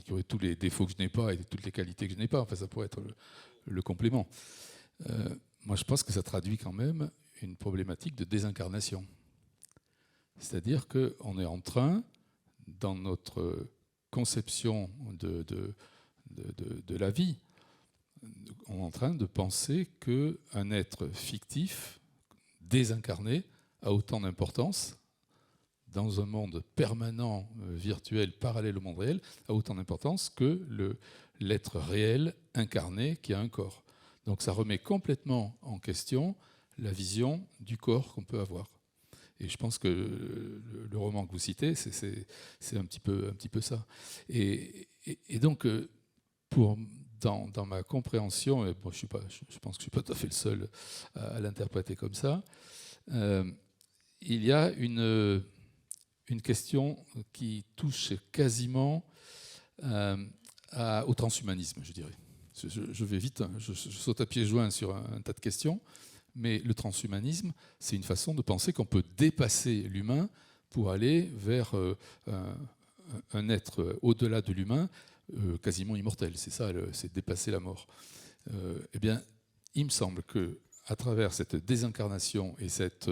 Speaker 4: aurait tous les défauts que je n'ai pas et toutes les qualités que je n'ai pas. Enfin, ça pourrait être le complément. Moi, je pense que ça traduit quand même une problématique de désincarnation. C'est-à-dire qu'on est en train, dans notre conception de la vie, on est en train de penser qu'un être fictif, désincarné, a autant d'importance dans un monde permanent, virtuel, parallèle au monde réel, a autant d'importance que l'être réel, incarné, qui a un corps. Donc ça remet complètement en question la vision du corps qu'on peut avoir. Et je pense que le roman que vous citez, c'est un petit peu ça. Et donc, dans ma compréhension, et bon, je pense que je ne suis pas tout à fait le seul à l'interpréter comme ça, il y a une question qui touche quasiment au transhumanisme, je dirais. Je vais vite, hein, je saute à pieds joints sur un tas de questions, mais le transhumanisme, c'est une façon de penser qu'on peut dépasser l'humain pour aller vers un être au-delà de l'humain, quasiment immortel. C'est ça, c'est dépasser la mort. Eh bien, il me semble qu'à travers cette désincarnation et cette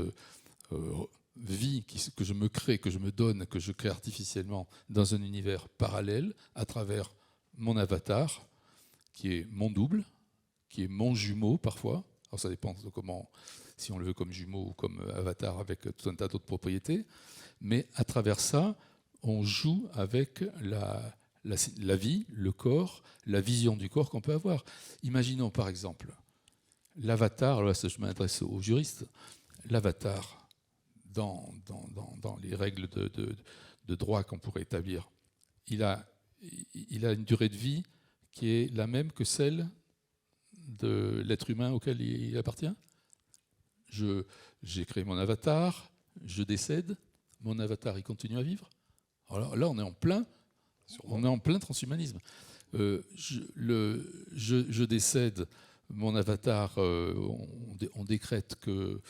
Speaker 4: vie que je me crée, que je me donne, que je crée artificiellement dans un univers parallèle, à travers mon avatar, qui est mon double, qui est mon jumeau parfois. Alors ça dépend de comment, si on le veut comme jumeau ou comme avatar avec tout un tas d'autres propriétés. Mais à travers ça, on joue avec la vie, le corps, la vision du corps qu'on peut avoir. Imaginons par exemple l'avatar, là je m'adresse aux juristes, l'avatar dans les règles de droit qu'on pourrait établir, il a une durée de vie qui est la même que celle de l'être humain auquel il appartient. J'ai créé mon avatar, je décède, mon avatar il continue à vivre. Alors là on est en plein transhumanisme. Je décède, mon avatar, on décrète que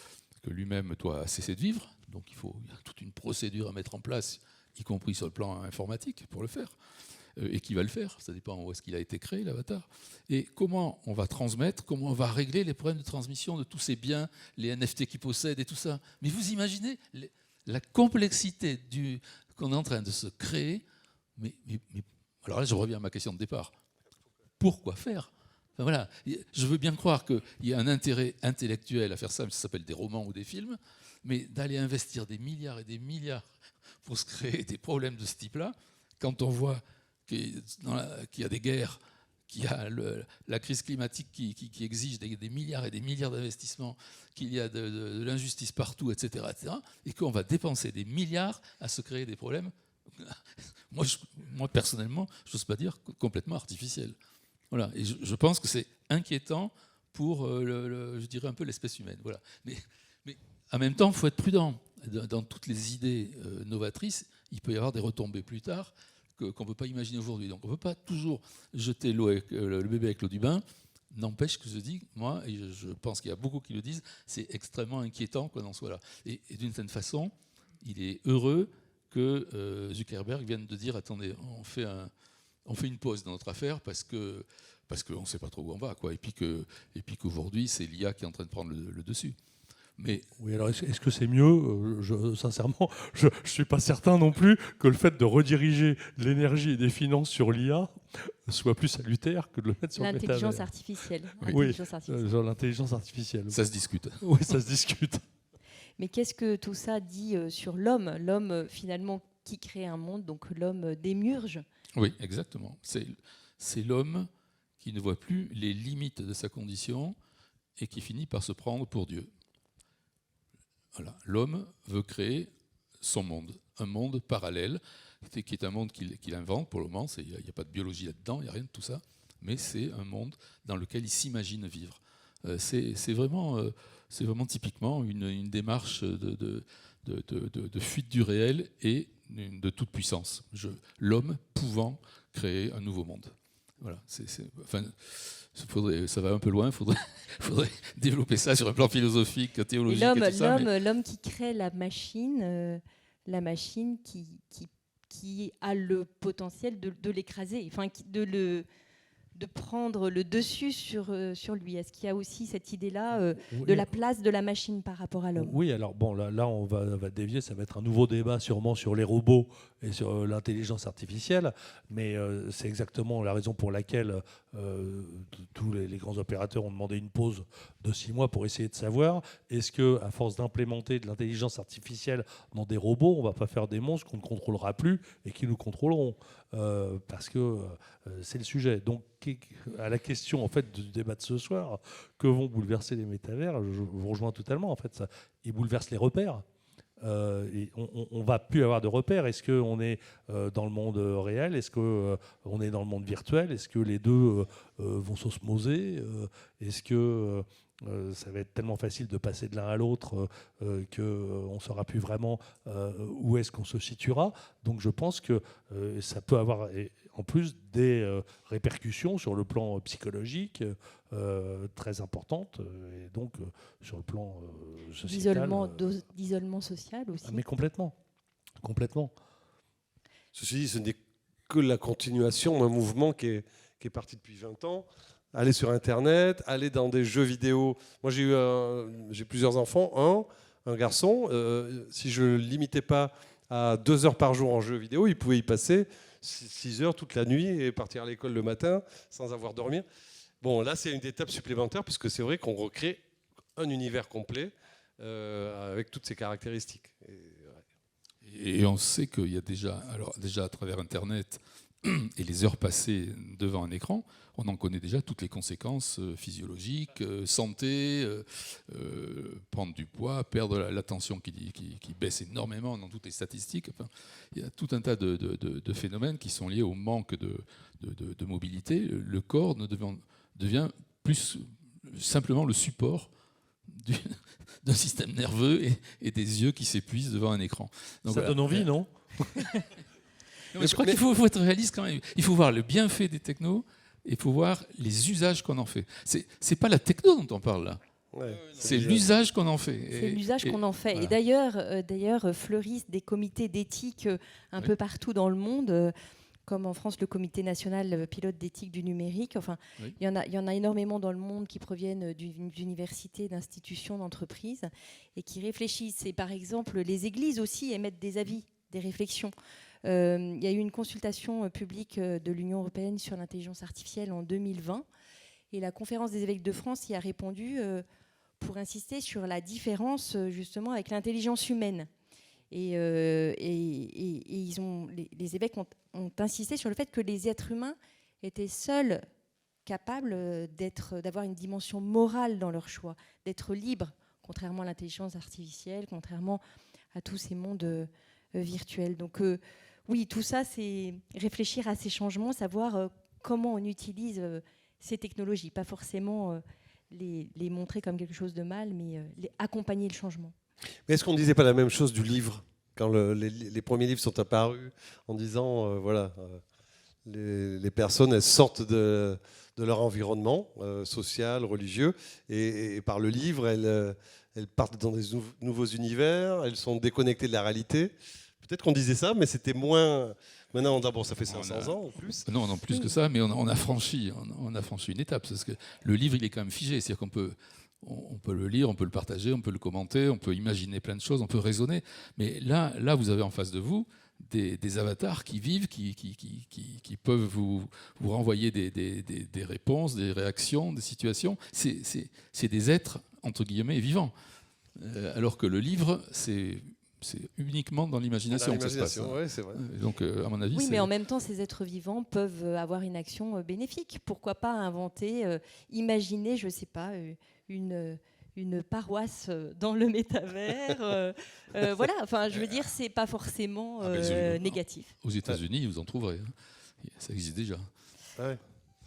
Speaker 4: lui-même doit cesser de vivre, donc il y a toute une procédure à mettre en place, y compris sur le plan informatique pour le faire. Et qui va le faire, ça dépend où est-ce qu'il a été créé, l'avatar. Et comment on va transmettre, comment on va régler les problèmes de transmission de tous ces biens, les NFT qu'il possède et tout ça. Mais vous imaginez la complexité qu'on est en train de se créer. Mais alors là, je reviens à ma question de départ. Pourquoi faire ? Enfin, voilà. Je veux bien croire qu'il y a un intérêt intellectuel à faire ça, ça s'appelle des romans ou des films, mais d'aller investir des milliards et des milliards pour se créer des problèmes de ce type-là, quand on voit qu'il y a des guerres, qu'il y a la crise climatique qui exige des milliards et des milliards d'investissements, qu'il y a de l'injustice partout, etc., et qu'on va dépenser des milliards à se créer des problèmes, moi personnellement, je n'ose pas dire complètement artificiels. Voilà. Et je pense que c'est inquiétant pour, je dirais, un peu l'espèce humaine. Voilà. Mais en même temps, il faut être prudent. Dans toutes les idées novatrices, il peut y avoir des retombées plus tard qu'on ne peut pas imaginer aujourd'hui. Donc on ne peut pas toujours jeter le bébé avec l'eau du bain. N'empêche que je dis, moi, et je pense qu'il y a beaucoup qui le disent, c'est extrêmement inquiétant qu'on en soit là. Et d'une certaine façon, il est heureux que Zuckerberg vienne de dire, attendez, on fait une pause dans notre affaire parce qu'on ne sait pas trop où on va, quoi. Et puis qu'aujourd'hui, c'est l'IA qui est en train de prendre le dessus. Mais
Speaker 5: oui, alors est-ce que c'est mieux ? Sincèrement, je ne suis pas certain non plus que le fait de rediriger de l'énergie et des finances sur l'IA soit plus salutaire que de le mettre sur le métavers.
Speaker 2: L'intelligence artificielle.
Speaker 5: Oui, l'intelligence artificielle.
Speaker 4: Ça se discute.
Speaker 5: Oui, ça se discute.
Speaker 2: Mais qu'est-ce que tout ça dit sur l'homme ? L'homme, finalement, qui crée un monde, donc l'homme démiurge.
Speaker 4: Oui, exactement. C'est l'homme qui ne voit plus les limites de sa condition et qui finit par se prendre pour Dieu. Voilà. L'homme veut créer son monde, un monde parallèle, qui est un monde qu'il invente pour le moment. Il n'y a pas de biologie là-dedans, il n'y a rien de tout ça, mais c'est un monde dans lequel il s'imagine vivre. C'est vraiment typiquement une démarche de fuite du réel et de toute puissance. L'homme pouvant créer un nouveau monde. Voilà. Ça va un peu loin, il faudrait développer ça sur un plan philosophique, théologique et tout ça.
Speaker 2: L'homme qui crée la machine, la machine qui a le potentiel de l'écraser, enfin de prendre le dessus sur lui. Est-ce qu'il y a aussi cette idée-là de la place de la machine par rapport à l'homme?
Speaker 5: Oui, alors bon, là on va dévier, ça va être un nouveau débat sûrement sur les robots et sur l'intelligence artificielle, mais c'est exactement la raison pour laquelle tous les grands opérateurs ont demandé une pause de 6 mois pour essayer de savoir, est-ce qu'à force d'implémenter de l'intelligence artificielle dans des robots, on ne va pas faire des monstres qu'on ne contrôlera plus et qui nous contrôleront, parce que c'est le sujet. Donc à la question en fait du débat de ce soir, que vont bouleverser les métavers, je vous rejoins totalement. En fait, ils bouleversent les repères. Et on va plus avoir de repères. Est-ce qu'on est dans le monde réel? Est-ce qu'on est dans le monde virtuel? Est-ce que les deux vont s'osmoser? Est-ce que ça va être tellement facile de passer de l'un à l'autre qu'on ne saura plus vraiment où est-ce qu'on se situera? Donc je pense que ça peut avoir en plus des répercussions sur le plan psychologique très importantes, et donc sur le plan sociétal.
Speaker 2: D'isolement social aussi.
Speaker 5: Mais complètement.
Speaker 3: Ceci dit, ce n'est que la continuation d'un mouvement qui est parti depuis 20 ans. Aller sur Internet, aller dans des jeux vidéo. Moi, j'ai plusieurs enfants, un garçon. Si je ne le limitais pas à 2 heures par jour en jeux vidéo, il pouvait y passer 6 heures toute la nuit et partir à l'école le matin sans avoir dormi. Bon, là, c'est une étape supplémentaire, puisque c'est vrai qu'on recrée un univers complet avec toutes ses caractéristiques.
Speaker 4: Et on sait qu'il y a déjà à travers Internet et les heures passées devant un écran, on en connaît déjà toutes les conséquences physiologiques, santé, prendre du poids, perdre l'attention qui baisse énormément dans toutes les statistiques. Enfin, il y a tout un tas de phénomènes qui sont liés au manque de mobilité. Le corps devient plus simplement le support d'un système nerveux et des yeux qui s'épuisent devant un écran.
Speaker 5: Donc, ça donne envie, non?
Speaker 4: Je crois qu'il faut être réaliste quand même. Il faut voir le bienfait des technos et il faut voir les usages qu'on en fait. C'est pas la techno dont on parle là.
Speaker 3: Ouais,
Speaker 4: c'est l'usage qu'on en fait.
Speaker 2: C'est l'usage qu'on en fait.
Speaker 4: Voilà.
Speaker 2: Et d'ailleurs, fleurissent des comités d'éthique un peu partout dans le monde, comme en France, le Comité national pilote d'éthique du numérique. Enfin, il y en a énormément dans le monde qui proviennent d'universités, d'institutions, d'entreprises et qui réfléchissent. Et par exemple, les églises aussi émettent des avis, des réflexions. Il y a eu une consultation publique de l'Union européenne sur l'intelligence artificielle en 2020 et la Conférence des évêques de France y a répondu pour insister sur la différence justement avec l'intelligence humaine. Et les évêques ont insisté sur le fait que les êtres humains étaient seuls capables d'avoir une dimension morale dans leur choix, d'être libres, contrairement à l'intelligence artificielle, contrairement à tous ces mondes virtuels. Donc oui, tout ça, c'est réfléchir à ces changements, savoir comment on utilise ces technologies, pas forcément les montrer comme quelque chose de mal, mais accompagner le changement.
Speaker 3: Mais est-ce qu'on ne disait pas la même chose du livre quand les premiers livres sont apparus en disant les personnes elles sortent de leur environnement social, religieux et par le livre elles partent dans des nouveaux univers, elles sont déconnectées de la réalité. Peut-être qu'on disait ça, mais c'était moins. Maintenant, d'abord, ça fait 500 ans en plus.
Speaker 4: Non, plus que ça, mais on a franchi une étape. Parce que le livre, il est quand même figé. C'est-à-dire qu'on peut le lire, on peut le partager, on peut le commenter, on peut imaginer plein de choses, on peut raisonner. Mais là vous avez en face de vous des avatars qui vivent, qui peuvent vous renvoyer des réponses, des réactions, des situations. C'est des êtres, entre guillemets, vivants. Alors que le livre, c'est uniquement dans l'imagination que ça se passe.
Speaker 3: Ouais, c'est vrai.
Speaker 4: Donc, à mon avis,
Speaker 2: oui, mais en même temps, ces êtres vivants peuvent avoir une action bénéfique. Pourquoi pas inventer, imaginer, je ne sais pas, une paroisse dans le métavers. Voilà, enfin, je veux dire, c'est pas forcément négatif.
Speaker 4: Aux États-Unis, vous en trouverez. Hein. Ça existe déjà.
Speaker 3: Ouais.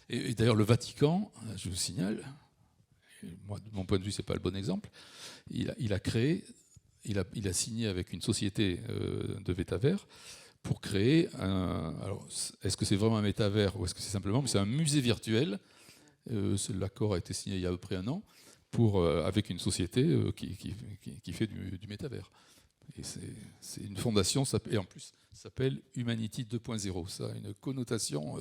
Speaker 4: Et d'ailleurs, le Vatican, je vous signale, moi, de mon point de vue, c'est pas le bon exemple. Il a signé avec une société de métavers pour créer un. Alors, est-ce que c'est vraiment un métavers ou est-ce que c'est simplement, mais c'est un musée virtuel. L'accord a été signé il y a à peu près 1 an avec une société qui fait du métavers. Et c'est une fondation, et en plus, ça s'appelle Humanity 2.0. Ça a une connotation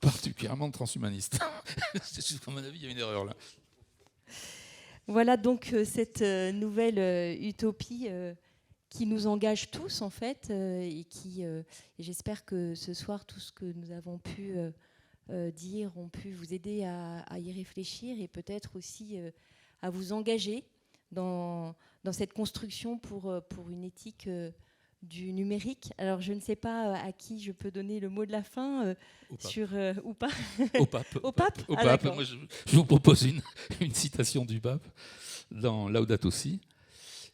Speaker 4: particulièrement transhumaniste. À mon avis, il y a une erreur là.
Speaker 2: Voilà donc cette nouvelle utopie qui nous engage tous en fait et j'espère que ce soir tout ce que nous avons pu dire ont pu vous aider à y réfléchir et peut-être aussi à vous engager dans cette construction pour une éthique du numérique. Alors je ne sais pas à qui je peux donner le mot de la fin ou pas.
Speaker 4: Au pape.
Speaker 2: Au pape.
Speaker 4: Au
Speaker 2: Ah,
Speaker 4: pape.
Speaker 2: d'accord.
Speaker 4: Moi, je vous propose une citation du pape dans Laudato Si.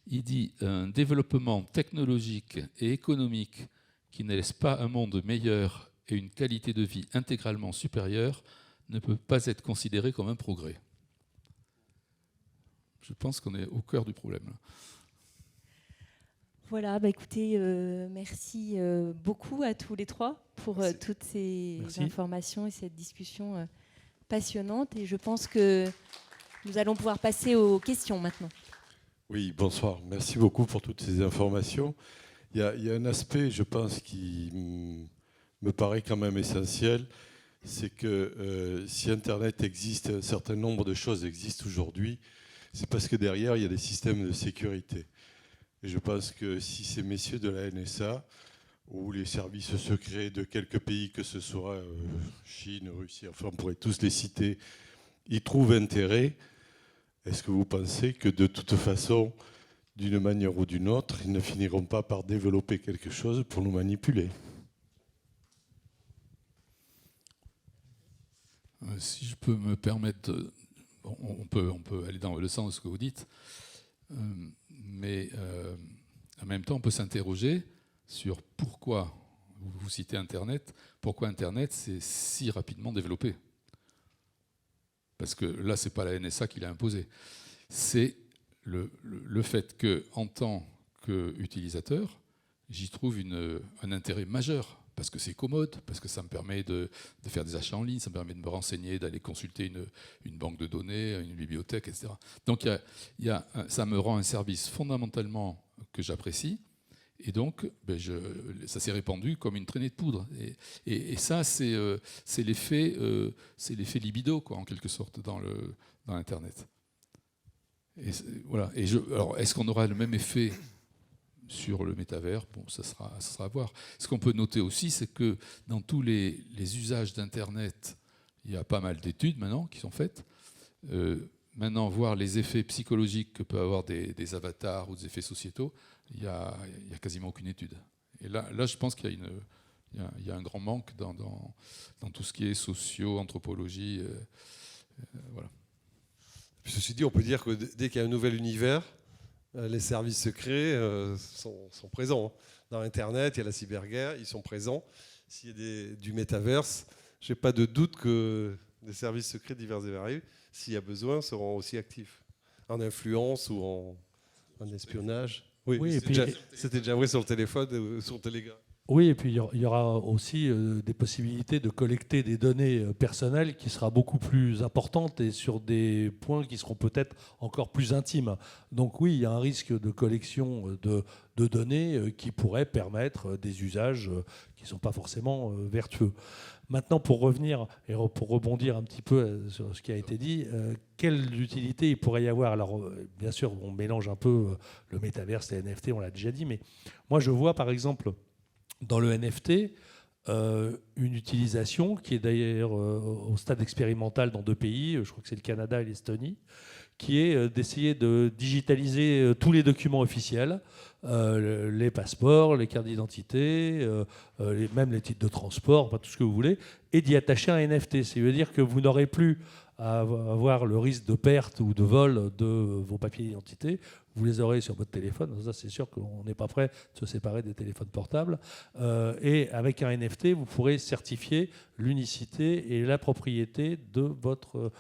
Speaker 4: Il dit: un développement technologique et économique qui ne laisse pas un monde meilleur et une qualité de vie intégralement supérieure ne peut pas être considéré comme un progrès. Je pense qu'on est au cœur du problème.
Speaker 2: Voilà, écoutez, merci beaucoup à tous les trois pour toutes ces informations et cette discussion passionnante. Et je pense que nous allons pouvoir passer aux questions maintenant.
Speaker 6: Oui, bonsoir. Merci beaucoup pour toutes ces informations. Il y a un aspect, je pense, qui me paraît quand même essentiel, c'est que si Internet existe, un certain nombre de choses existent aujourd'hui, c'est parce que derrière, il y a des systèmes de sécurité. Et je pense que si ces messieurs de la NSA ou les services secrets de quelques pays, que ce soit Chine, Russie, enfin on pourrait tous les citer, y trouvent intérêt, est-ce que vous pensez que de toute façon, d'une manière ou d'une autre, ils ne finiront pas par développer quelque chose pour nous manipuler?
Speaker 4: Si je peux me permettre, on peut aller dans le sens de ce que vous dites, mais en même temps, on peut s'interroger sur pourquoi, vous citez Internet, pourquoi Internet s'est si rapidement développé. Parce que là, ce n'est pas la NSA qui l'a imposé. C'est le fait qu'en tant qu'utilisateur, j'y trouve un intérêt majeur. Parce que c'est commode, parce que ça me permet de faire des achats en ligne, ça me permet de me renseigner, d'aller consulter une banque de données, une bibliothèque, etc. Donc ça me rend un service fondamentalement que j'apprécie. Et donc, ça s'est répandu comme une traînée de poudre. Et ça, c'est l'effet libido, quoi, en quelque sorte, dans Internet. Et voilà. Alors, est-ce qu'on aura le même effet sur le métavers? Bon, ça sera à voir. Ce qu'on peut noter aussi, c'est que dans tous les usages d'Internet, il y a pas mal d'études maintenant qui sont faites. Maintenant, voir les effets psychologiques que peuvent avoir des avatars ou des effets sociétaux, il n'y a quasiment aucune étude. Et là je pense qu'il y a un grand manque dans tout ce qui est socio-anthropologie. Voilà.
Speaker 3: Ceci dit, on peut dire que dès qu'il y a un nouvel univers, les services secrets sont présents. Dans Internet, il y a la cyberguerre, ils sont présents. S'il y a du métaverse, je n'ai pas de doute que des services secrets divers et variés, s'il y a besoin, seront aussi actifs. En influence ou en espionnage. Oui, c'était déjà vrai sur le téléphone, sur le Telegram.
Speaker 5: Oui, et puis il y aura aussi des possibilités de collecter des données personnelles qui sera beaucoup plus importante et sur des points qui seront peut-être encore plus intimes. Donc oui, il y a un risque de collection de données qui pourrait permettre des usages qui ne sont pas forcément vertueux. Maintenant, pour revenir et pour rebondir un petit peu sur ce qui a été dit, quelle utilité il pourrait y avoir? Alors, bien sûr, on mélange un peu le métaverse et les NFT, on l'a déjà dit, mais moi je vois par exemple dans le NFT, une utilisation qui est d'ailleurs au stade expérimental dans 2 pays, je crois que c'est le Canada et l'Estonie, qui est d'essayer de digitaliser tous les documents officiels, les passeports, les cartes d'identité, même les titres de transport, enfin, tout ce que vous voulez, et d'y attacher un NFT. C'est-à-dire que vous n'aurez plus à avoir le risque de perte ou de vol de vos papiers d'identité. Vous les aurez sur votre téléphone. Ça, c'est sûr qu'on n'est pas prêt de se séparer des téléphones portables. Et avec un NFT, vous pourrez certifier l'unicité et la propriété de votre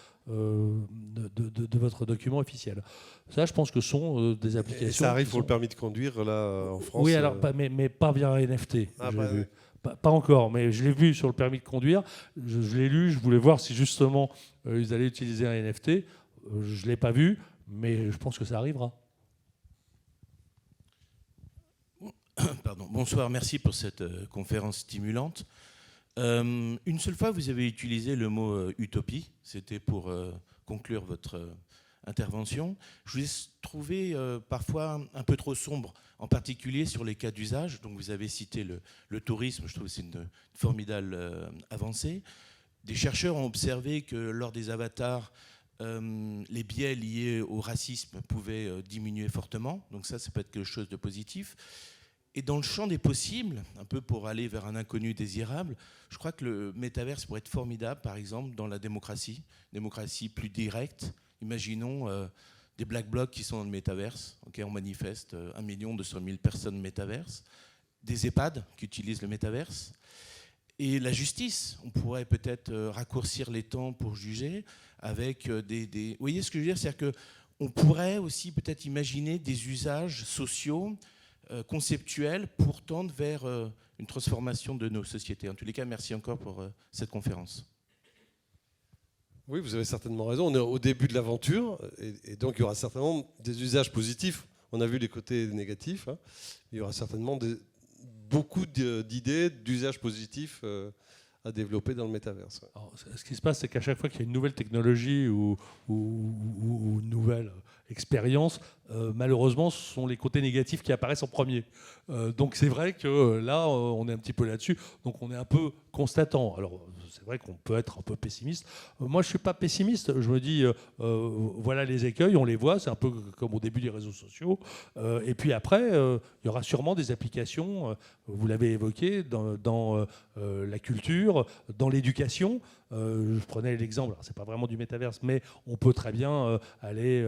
Speaker 5: document officiel. Ça, je pense que sont des applications.
Speaker 3: Et ça arrive pour le permis de conduire, là, en France?
Speaker 5: Oui, alors, mais pas via un NFT. Vu. Pas encore, mais je l'ai vu sur le permis de conduire. Je l'ai lu, je voulais voir si justement ils allaient utiliser un NFT. Je ne l'ai pas vu, mais je pense que ça arrivera.
Speaker 7: Pardon. Bonsoir, merci pour cette conférence stimulante. Une seule fois, vous avez utilisé le mot utopie. C'était pour conclure votre intervention. Je vous ai trouvé parfois un peu trop sombre, en particulier sur les cas d'usage. Donc vous avez cité le tourisme, je trouve que c'est une formidable avancée. Des chercheurs ont observé que lors des avatars, les biais liés au racisme pouvaient diminuer fortement. Donc ça peut être quelque chose de positif. Et dans le champ des possibles, un peu pour aller vers un inconnu désirable, je crois que le métaverse pourrait être formidable, par exemple, dans la démocratie plus directe. Imaginons des black blocs qui sont dans le métaverse. Okay, on manifeste 1 200 000 personnes métaverse. Des EHPAD qui utilisent le métaverse. Et la justice, on pourrait peut-être raccourcir les temps pour juger avec des... Vous voyez ce que je veux dire? C'est-à-dire qu'on pourrait aussi peut-être imaginer des usages sociaux conceptuels pour tendre vers une transformation de nos sociétés. En tous les cas, merci encore pour cette conférence.
Speaker 3: Oui, vous avez certainement raison. On est au début de l'aventure et donc il y aura certainement des usages positifs. On a vu les côtés négatifs. Hein. Il y aura certainement beaucoup d'idées, d'usages positifs à développer dans le métaverse.
Speaker 5: Alors, ce qui se passe, c'est qu'à chaque fois qu'il y a une nouvelle technologie ou une nouvelle expérience, malheureusement, ce sont les côtés négatifs qui apparaissent en premier. Donc c'est vrai que là, on est un petit peu là-dessus. Donc on est un peu constatant. Alors c'est vrai qu'on peut être un peu pessimiste. Moi, je ne suis pas pessimiste. Je me dis, voilà les écueils, on les voit. C'est un peu comme au début des réseaux sociaux. Et puis après, il y aura sûrement des applications, vous l'avez évoqué, dans la culture, dans l'éducation. Je prenais l'exemple, c'est pas vraiment du métaverse, mais on peut très bien aller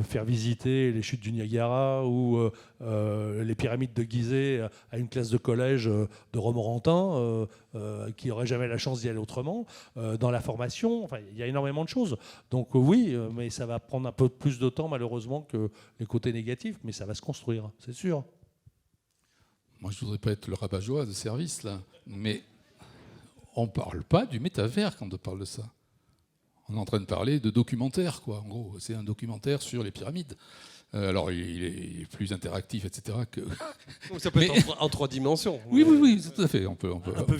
Speaker 5: faire visiter les chutes du Niagara ou les pyramides de Gizeh à une classe de collège de Romorantin qui n'aurait jamais la chance d'y aller autrement. Dans la formation, enfin, il y a énormément de choses. Donc oui, mais ça va prendre un peu plus de temps malheureusement que les côtés négatifs, mais ça va se construire, c'est sûr.
Speaker 4: Moi, je voudrais pas être le rabat-joie de service, là, mais on ne parle pas du métavers quand on parle de ça. On est en train de parler de documentaire, quoi. En gros, c'est un documentaire sur les pyramides. Alors, il est plus interactif, etc. Que...
Speaker 3: Ça peut être en 3 dimensions.
Speaker 4: Oui, tout à fait. On peut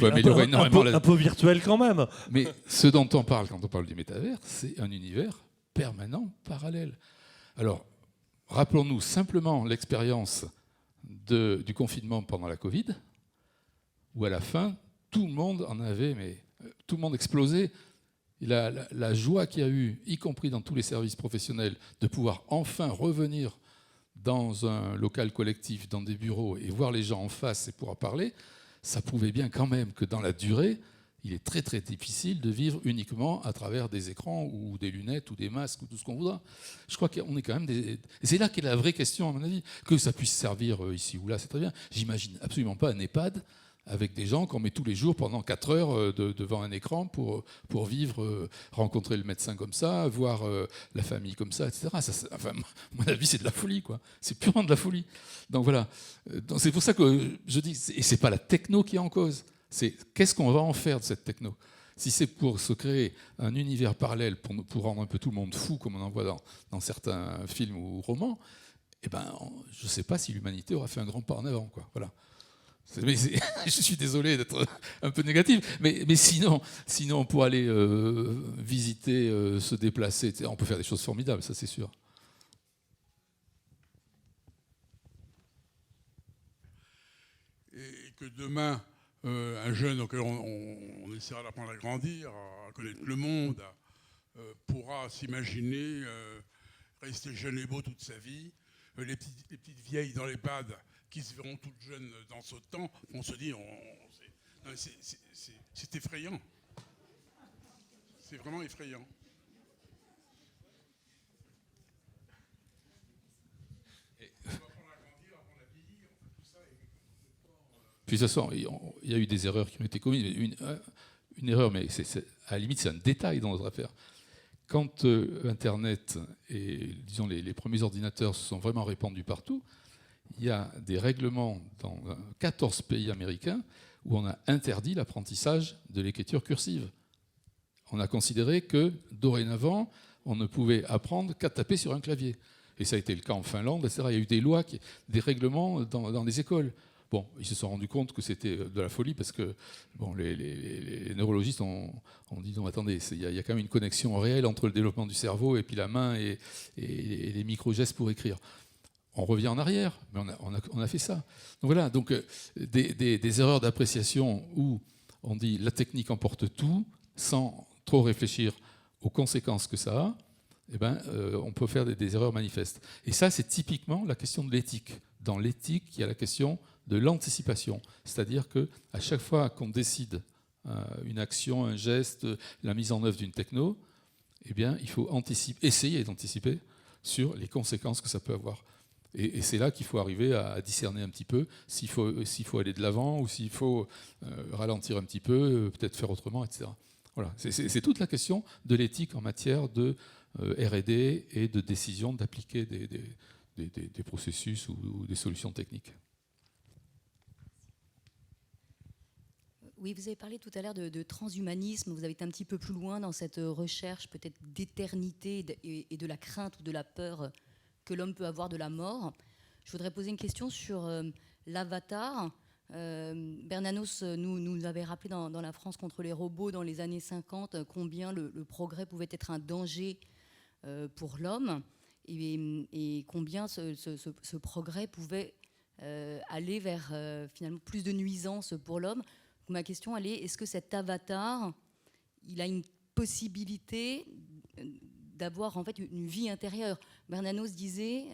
Speaker 4: améliorer énormément.
Speaker 5: Un peu virtuel quand même.
Speaker 4: Mais ce dont on parle quand on parle du métavers, c'est un univers permanent, parallèle. Alors, rappelons-nous simplement l'expérience du confinement pendant la Covid, où à la fin, tout le monde en avait, mais tout le monde explosait. Et la joie qu'il y a eu, y compris dans tous les services professionnels, de pouvoir enfin revenir dans un local collectif, dans des bureaux, et voir les gens en face et pouvoir parler, ça prouvait bien quand même que dans la durée, il est très très difficile de vivre uniquement à travers des écrans ou des lunettes ou des masques ou tout ce qu'on voudra. Je crois qu'on est quand même des... Et c'est là qu'est la vraie question, à mon avis. Que ça puisse servir ici ou là, c'est très bien. J'imagine absolument pas un EHPAD avec des gens qu'on met tous les jours pendant 4 heures devant un écran pour vivre, rencontrer le médecin comme ça, voir la famille comme ça, etc. Enfin, à mon avis, c'est de la folie, quoi. C'est purement de la folie. Donc voilà. Donc, c'est pour ça que je dis, et c'est pas la techno qui est en cause, c'est qu'est-ce qu'on va en faire de cette techno. Si c'est pour se créer un univers parallèle pour rendre un peu tout le monde fou, comme on en voit dans certains films ou romans, eh ben, je ne sais pas si l'humanité aura fait un grand pas en avant, quoi. Voilà. Je suis désolé d'être un peu négatif, mais sinon pour aller visiter, se déplacer, etc., on peut faire des choses formidables, ça c'est sûr.
Speaker 8: Et que demain, un jeune auquel on essaiera d'apprendre à grandir, à connaître le monde, pourra s'imaginer rester jeune et beau toute sa vie. Les petites vieilles dans l'EHPAD qui se verront toutes jeunes dans ce temps, on se dit, c'est effrayant. C'est vraiment effrayant.
Speaker 4: Puis de toute façon, il y a eu des erreurs qui ont été commises. Une erreur, mais à la limite, c'est un détail dans notre affaire. Quand Internet et disons, les premiers ordinateurs se sont vraiment répandus partout, il y a des règlements dans 14 pays américains où on a interdit l'apprentissage de l'écriture cursive. On a considéré que, dorénavant, on ne pouvait apprendre qu'à taper sur un clavier. Et ça a été le cas en Finlande, etc. Il y a eu des lois, des règlements dans les écoles. Bon, ils se sont rendus compte que c'était de la folie parce que bon, les neurologistes ont dit non, attendez, il y a quand même une connexion réelle entre le développement du cerveau et puis la main et les micro-gestes pour écrire. On revient en arrière, mais on a fait ça. Donc voilà, donc, des erreurs d'appréciation où on dit la technique emporte tout sans trop réfléchir aux conséquences que ça a, eh ben, on peut faire des erreurs manifestes. Et ça, c'est typiquement la question de l'éthique. Dans l'éthique, il y a la question de l'anticipation. C'est-à-dire qu'à chaque fois qu'on décide une action, un geste, la mise en œuvre d'une techno, eh bien, il faut essayer d'anticiper sur les conséquences que ça peut avoir. Et c'est là qu'il faut arriver à discerner un petit peu s'il faut aller de l'avant ou s'il faut ralentir un petit peu, peut-être faire autrement, etc. Voilà. C'est toute la question de l'éthique en matière de R&D et de décision d'appliquer des processus ou des solutions techniques.
Speaker 9: Oui, vous avez parlé tout à l'heure de transhumanisme. Vous avez été un petit peu plus loin dans cette recherche peut-être d'éternité et de la crainte ou de la peur que l'homme peut avoir de la mort. Je voudrais poser une question sur l'avatar. Bernanos nous avait rappelé dans La France contre les robots dans les années 50 combien le progrès pouvait être un danger pour l'homme et combien ce progrès pouvait aller vers finalement plus de nuisances pour l'homme. Ma question, elle est ce que cet avatar, il a une possibilité d'avoir en fait une vie intérieure? Bernanos disait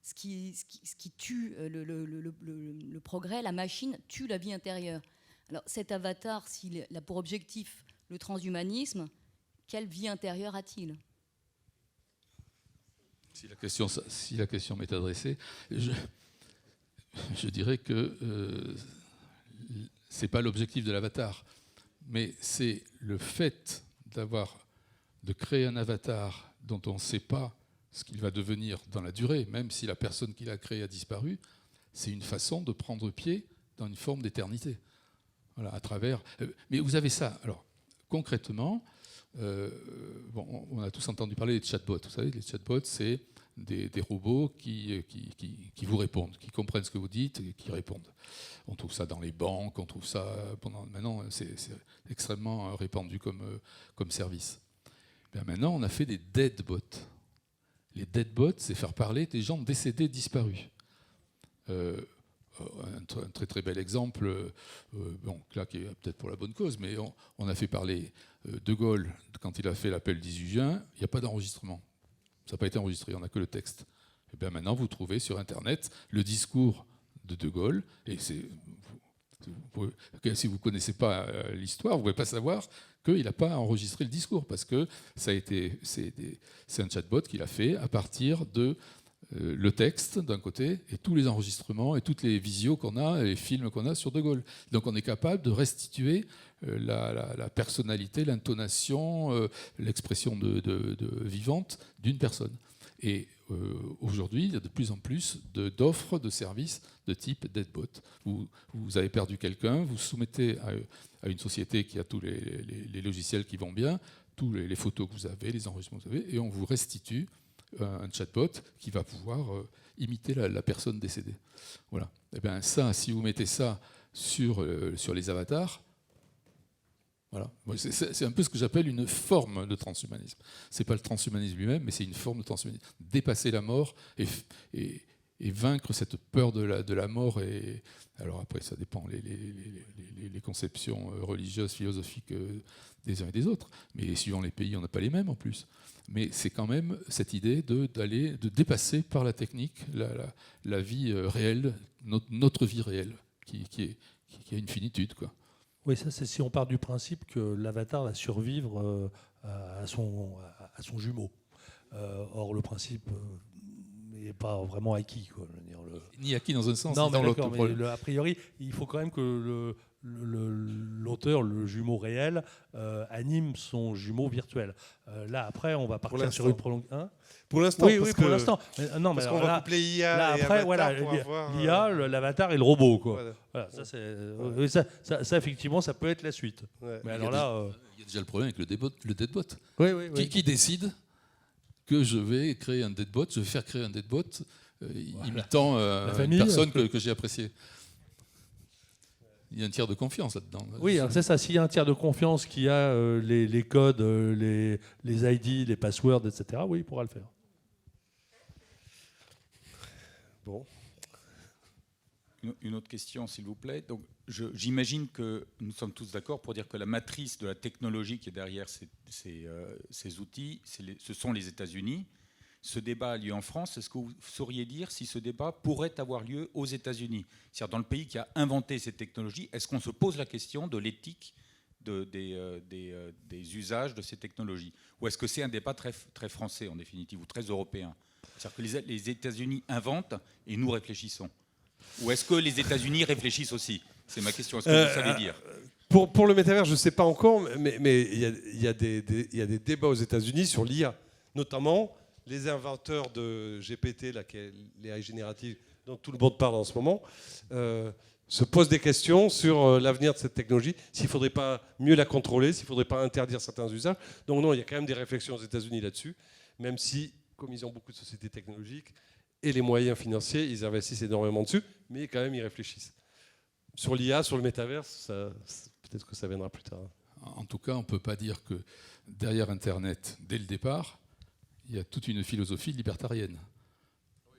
Speaker 9: ce qui tue le progrès, la machine tue la vie intérieure. Alors cet avatar, s'il a pour objectif le transhumanisme, quelle vie intérieure a-t-il?
Speaker 4: Si la question m'est adressée, je dirais que ce n'est pas l'objectif de l'avatar, mais c'est le fait de créer un avatar dont on ne sait pas ce qu'il va devenir dans la durée, même si la personne qui l'a créé a disparu, c'est une façon de prendre pied dans une forme d'éternité. Voilà, à travers. Mais vous avez ça. Alors, concrètement, on a tous entendu parler des chatbots. Vous savez, les chatbots, c'est des robots qui vous répondent, qui comprennent ce que vous dites et qui répondent. On trouve ça dans les banques, on trouve ça maintenant, c'est extrêmement répandu comme service. Bien, maintenant, on a fait des deadbots. Les deadbots, c'est faire parler des gens décédés, disparus. Un très très bel exemple, là qui est peut-être pour la bonne cause, mais on a fait parler De Gaulle quand il a fait l'appel 18 juin, il n'y a pas d'enregistrement. Ça n'a pas été enregistré, on n'a que le texte. Et bien maintenant, vous trouvez sur Internet le discours de Gaulle, et si vous ne connaissez pas l'histoire, vous ne pouvez pas savoir qu'il n'a pas enregistré le discours, parce que c'est un chatbot qu'il a fait à partir de le texte d'un côté et tous les enregistrements et toutes les visios qu'on a, et les films qu'on a sur De Gaulle. Donc on est capable de restituer la personnalité, l'intonation, l'expression vivante d'une personne. Et aujourd'hui, il y a de plus en plus d'offres de services de type deadbot. Vous avez perdu quelqu'un, vous soumettez à une société qui a tous les logiciels qui vont bien, tous les photos que vous avez, les enregistrements que vous avez, et on vous restitue un chatbot qui va pouvoir imiter la personne décédée. Voilà. Et bien ça, si vous mettez ça sur les avatars, voilà. C'est un peu ce que j'appelle une forme de transhumanisme. C'est pas le transhumanisme lui-même, mais c'est une forme de transhumanisme. Dépasser la mort et vaincre cette peur de la mort. Et alors après, ça dépend les conceptions religieuses, philosophiques des uns et des autres. Mais suivant les pays, on n'a pas les mêmes en plus. Mais c'est quand même cette idée de dépasser par la technique la vie réelle, notre vie réelle, qui a une finitude, quoi.
Speaker 5: Oui, ça c'est si on part du principe que l'avatar va survivre à son jumeau. Or le principe n'est pas vraiment acquis, quoi. Je veux dire,
Speaker 4: ni acquis dans un sens,
Speaker 5: non,
Speaker 4: ni dans l'autre.
Speaker 5: Mais a priori, il faut quand même que l'auteur, le jumeau réel, anime son jumeau virtuel. Là, après, on va partir sur une prolongation.
Speaker 3: Pour l'instant,
Speaker 5: oui, pour l'instant. Non,
Speaker 3: parce qu'on va coupler IA
Speaker 5: là,
Speaker 3: et
Speaker 5: après,
Speaker 3: avatar
Speaker 5: voilà,
Speaker 3: pour avoir...
Speaker 5: l'IA, l'avatar et le robot, quoi.
Speaker 3: Voilà.
Speaker 5: Voilà, ça, effectivement, ça peut être la suite.
Speaker 3: Ouais.
Speaker 5: Mais alors là,
Speaker 4: il y a déjà le problème avec le deadbot.
Speaker 5: Oui.
Speaker 4: Qui décide que je vais créer un deadbot, je vais faire créer un deadbot imitant une personne que j'ai appréciée. Il y a un tiers de confiance là-dedans.
Speaker 5: Oui, c'est ça. S'il y a un tiers de confiance qui a les codes, les ID, les passwords, etc., oui, il pourra le faire.
Speaker 3: Bon.
Speaker 10: Une autre question, s'il vous plaît. Donc, j'imagine que nous sommes tous d'accord pour dire que la matrice de la technologie qui est derrière ces outils, ce sont les États-Unis. Ce débat a lieu en France. Est-ce que vous sauriez dire si ce débat pourrait avoir lieu aux États-Unis? C'est-à-dire dans le pays qui a inventé ces technologies, est-ce qu'on se pose la question de l'éthique des usages de ces technologies? Ou est-ce que c'est un débat très, très français, en définitive, ou très européen? C'est-à-dire que les États-Unis inventent et nous réfléchissons. Ou est-ce que les États-Unis réfléchissent aussi? C'est ma question. Est-ce que vous savez dire?
Speaker 3: Pour le métavers, je ne sais pas encore, mais il y a des débats aux États-Unis sur l'IA, notamment les inventeurs de GPT, l'IA générative dont tout le monde parle en ce moment, se posent des questions sur l'avenir de cette technologie, s'il ne faudrait pas mieux la contrôler, s'il ne faudrait pas interdire certains usages. Donc non, il y a quand même des réflexions aux États-Unis là-dessus, même si, comme ils ont beaucoup de sociétés technologiques et les moyens financiers, ils investissent énormément dessus, mais quand même ils réfléchissent. Sur l'IA, sur le métaverse, peut-être que ça viendra plus tard.
Speaker 4: En tout cas, on ne peut pas dire que derrière Internet, dès le départ, il y a toute une philosophie libertarienne.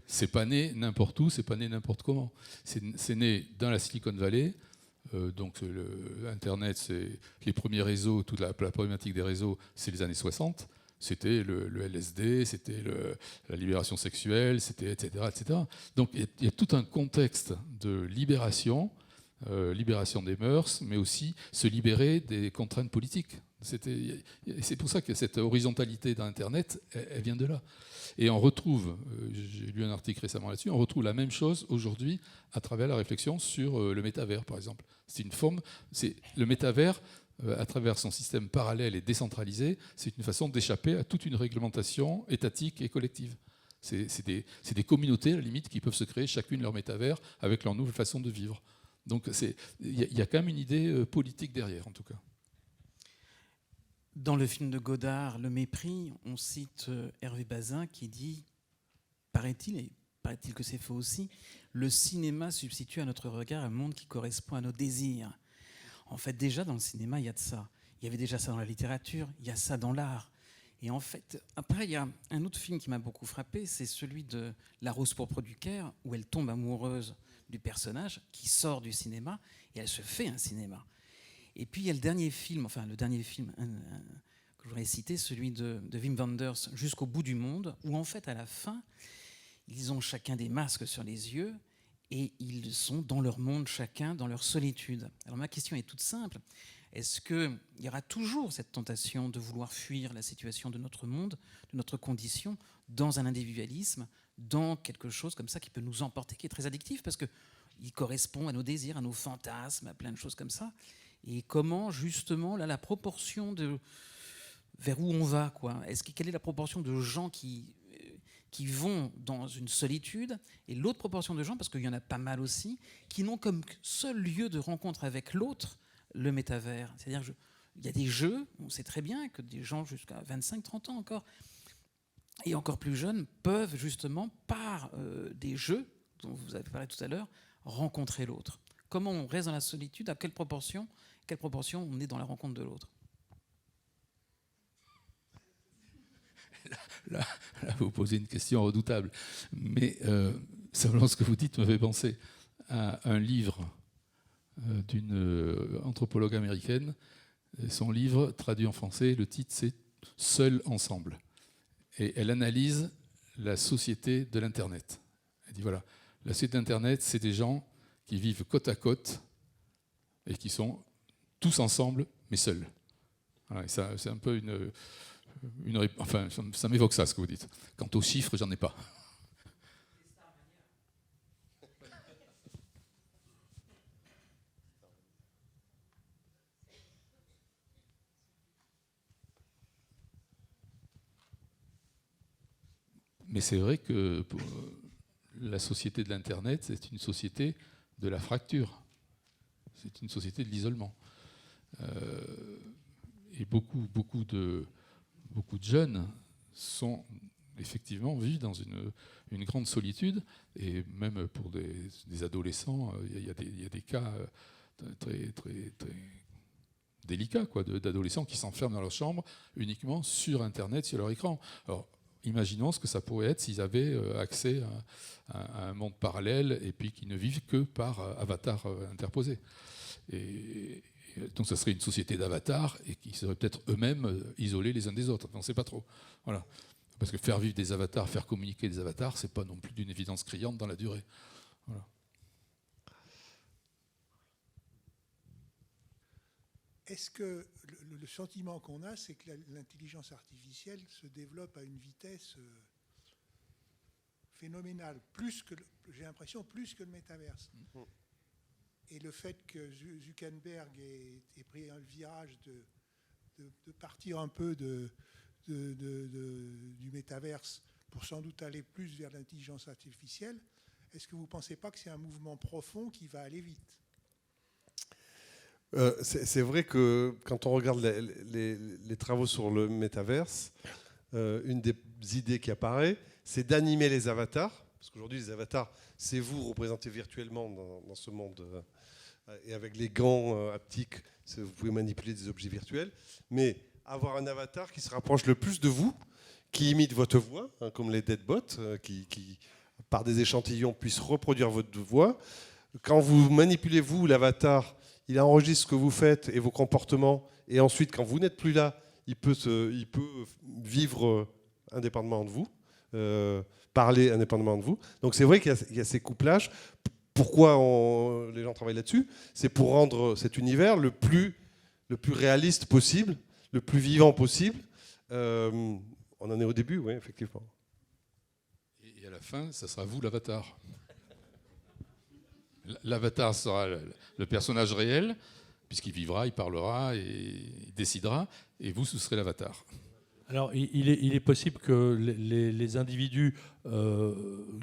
Speaker 4: C'est pas né n'importe où, c'est pas né n'importe comment. C'est né dans la Silicon Valley. Donc Internet, c'est les premiers réseaux, toute la problématique des réseaux, c'est les années 60. C'était le LSD, c'était la libération sexuelle, c'était etc., etc. Donc il y a tout un contexte de libération des mœurs, mais aussi se libérer des contraintes politiques. C'est pour ça que cette horizontalité d'Internet, elle vient de là. Et on retrouve, j'ai lu un article récemment là-dessus, on retrouve la même chose aujourd'hui à travers la réflexion sur le métavers, par exemple. C'est le métavers, à travers son système parallèle et décentralisé, c'est une façon d'échapper à toute une réglementation étatique et collective. C'est des communautés, à la limite, qui peuvent se créer chacune leur métavers avec leur nouvelle façon de vivre. Donc il y a quand même une idée politique derrière, en tout cas.
Speaker 11: Dans le film de Godard, Le Mépris, on cite Hervé Bazin qui dit, paraît-il, et paraît-il que c'est faux aussi, le cinéma substitue à notre regard un monde qui correspond à nos désirs. En fait, déjà dans le cinéma, il y a de ça. Il y avait déjà ça dans la littérature, il y a ça dans l'art. Et en fait, après, il y a un autre film qui m'a beaucoup frappé, c'est celui de La Rose pourpre du Caire, où elle tombe amoureuse du personnage qui sort du cinéma et elle se fait un cinéma. Et puis il y a le dernier film que je voudrais citer, celui de Wim Wenders, Jusqu'au bout du monde, où en fait à la fin, ils ont chacun des masques sur les yeux et ils sont dans leur monde chacun, dans leur solitude. Alors ma question est toute simple. Est-ce qu'il y aura toujours cette tentation de vouloir fuir la situation de notre monde, de notre condition, dans un individualisme, dans quelque chose comme ça qui peut nous emporter, qui est très addictif, parce qu'il correspond à nos désirs, à nos fantasmes, à plein de choses comme ça. Et comment, justement, là, la proportion vers où on va, quoi. Quelle est la proportion de gens qui vont dans une solitude et l'autre proportion de gens, parce qu'il y en a pas mal aussi, qui n'ont comme seul lieu de rencontre avec l'autre le métavers. C'est-à-dire qu'il y a des jeux, on sait très bien que des gens jusqu'à 25-30 ans encore, et encore plus jeunes, peuvent justement, par des jeux dont vous avez parlé tout à l'heure, rencontrer l'autre. Comment on reste dans la solitude, à quelle proportion on est dans la rencontre de l'autre?
Speaker 4: Là, vous posez une question redoutable. Mais simplement ce que vous dites me fait penser à un livre d'une anthropologue américaine. Son livre, traduit en français, le titre c'est « Seul ensemble ». Et elle analyse la société de l'Internet. Elle dit voilà, la société d'Internet, c'est des gens qui vivent côte à côte et qui sont tous ensemble, mais seuls. Voilà, et ça, c'est un peu enfin, ça m'évoque ça, ce que vous dites. Quant aux chiffres, j'en ai pas. Mais c'est vrai que pour la société de l'Internet, c'est une société de la fracture. C'est une société de l'isolement. Et beaucoup de jeunes sont effectivement vivent dans une grande solitude. Et même pour des adolescents, il y a des cas très délicat, quoi, d'adolescents qui s'enferment dans leur chambre uniquement sur Internet, sur leur écran. Alors, imaginons ce que ça pourrait être s'ils avaient accès à un monde parallèle et puis qu'ils ne vivent que par avatar interposé. Et donc, ça serait une société d'avatars et qui seraient peut-être eux-mêmes isolés les uns des autres. On ne sait pas trop. Voilà. Parce que faire vivre des avatars, faire communiquer des avatars, c'est pas non plus d'une évidence criante dans la durée. Voilà.
Speaker 12: Est-ce que le sentiment qu'on a, c'est que l'intelligence artificielle se développe à une vitesse phénoménale, j'ai l'impression plus que le métaverse. Et le fait que Zuckerberg ait pris le virage de partir un peu du métaverse pour sans doute aller plus vers l'intelligence artificielle, est-ce que vous ne pensez pas que c'est un mouvement profond qui va aller vite ?
Speaker 3: C'est vrai que quand on regarde les travaux sur le métaverse, une des idées qui apparaît, c'est d'animer les avatars. Parce qu'aujourd'hui, les avatars, c'est vous représentés virtuellement dans ce monde. Et avec les gants haptiques, vous pouvez manipuler des objets virtuels. Mais avoir un avatar qui se rapproche le plus de vous, qui imite votre voix, hein, comme les deadbots, qui, par des échantillons, puissent reproduire votre voix. Quand vous manipulez, vous, l'avatar, il enregistre ce que vous faites et vos comportements. Et ensuite, quand vous n'êtes plus là, il peut vivre indépendamment de vous, parler indépendamment de vous. Donc c'est vrai qu'il y a ces couplages. Pourquoi les gens travaillent là-dessus ? C'est pour rendre cet univers le plus réaliste possible, le plus vivant possible. On en est au début, oui, effectivement.
Speaker 4: Et à la fin, ça sera vous l'avatar. L'avatar sera le personnage réel, puisqu'il vivra, il parlera et il décidera, et vous, ce serez l'avatar.
Speaker 5: Alors, il est possible que les individus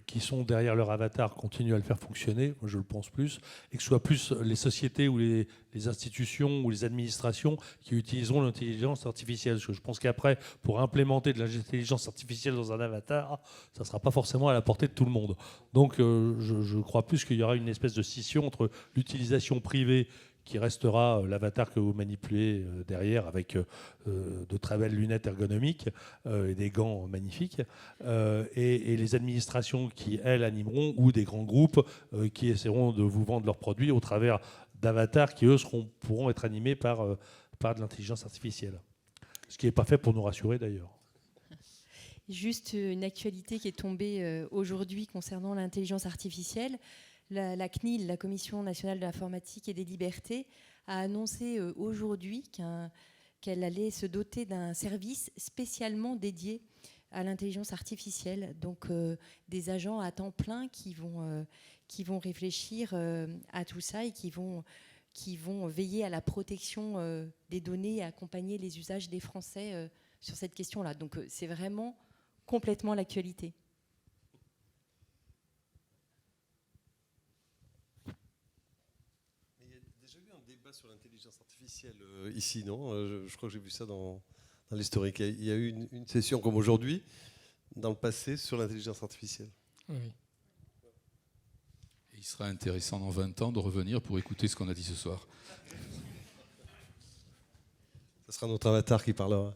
Speaker 5: qui sont derrière leur avatar continuent à le faire fonctionner, moi je le pense plus, et que ce soit plus les sociétés ou les institutions ou les administrations qui utiliseront l'intelligence artificielle. Parce que je pense qu'après, pour implémenter de l'intelligence artificielle dans un avatar, ça ne sera pas forcément à la portée de tout le monde. Donc, je crois plus qu'il y aura une espèce de scission entre l'utilisation privée qui restera l'avatar que vous manipulez derrière avec de très belles lunettes ergonomiques et des gants magnifiques, et les administrations qui, elles, animeront, ou des grands groupes qui essaieront de vous vendre leurs produits au travers d'avatars qui, eux, pourront être animés par de l'intelligence artificielle. Ce qui n'est pas fait pour nous rassurer, d'ailleurs.
Speaker 2: Juste une actualité qui est tombée aujourd'hui concernant l'intelligence artificielle. La CNIL, la Commission nationale de l'informatique et des libertés, a annoncé aujourd'hui qu'elle allait se doter d'un service spécialement dédié à l'intelligence artificielle. Donc des agents à temps plein qui vont réfléchir à tout ça et qui vont veiller à la protection des données et accompagner les usages des Français sur cette question-là. Donc c'est vraiment complètement l'actualité.
Speaker 3: Sur l'intelligence artificielle ici, non ? Je crois que j'ai vu ça dans l'historique. Il y a eu une session comme aujourd'hui, dans le passé, sur l'intelligence artificielle.
Speaker 13: Oui.
Speaker 4: Et il sera intéressant dans 20 ans de revenir pour écouter ce qu'on a dit ce soir.
Speaker 3: Ce sera notre avatar qui parlera.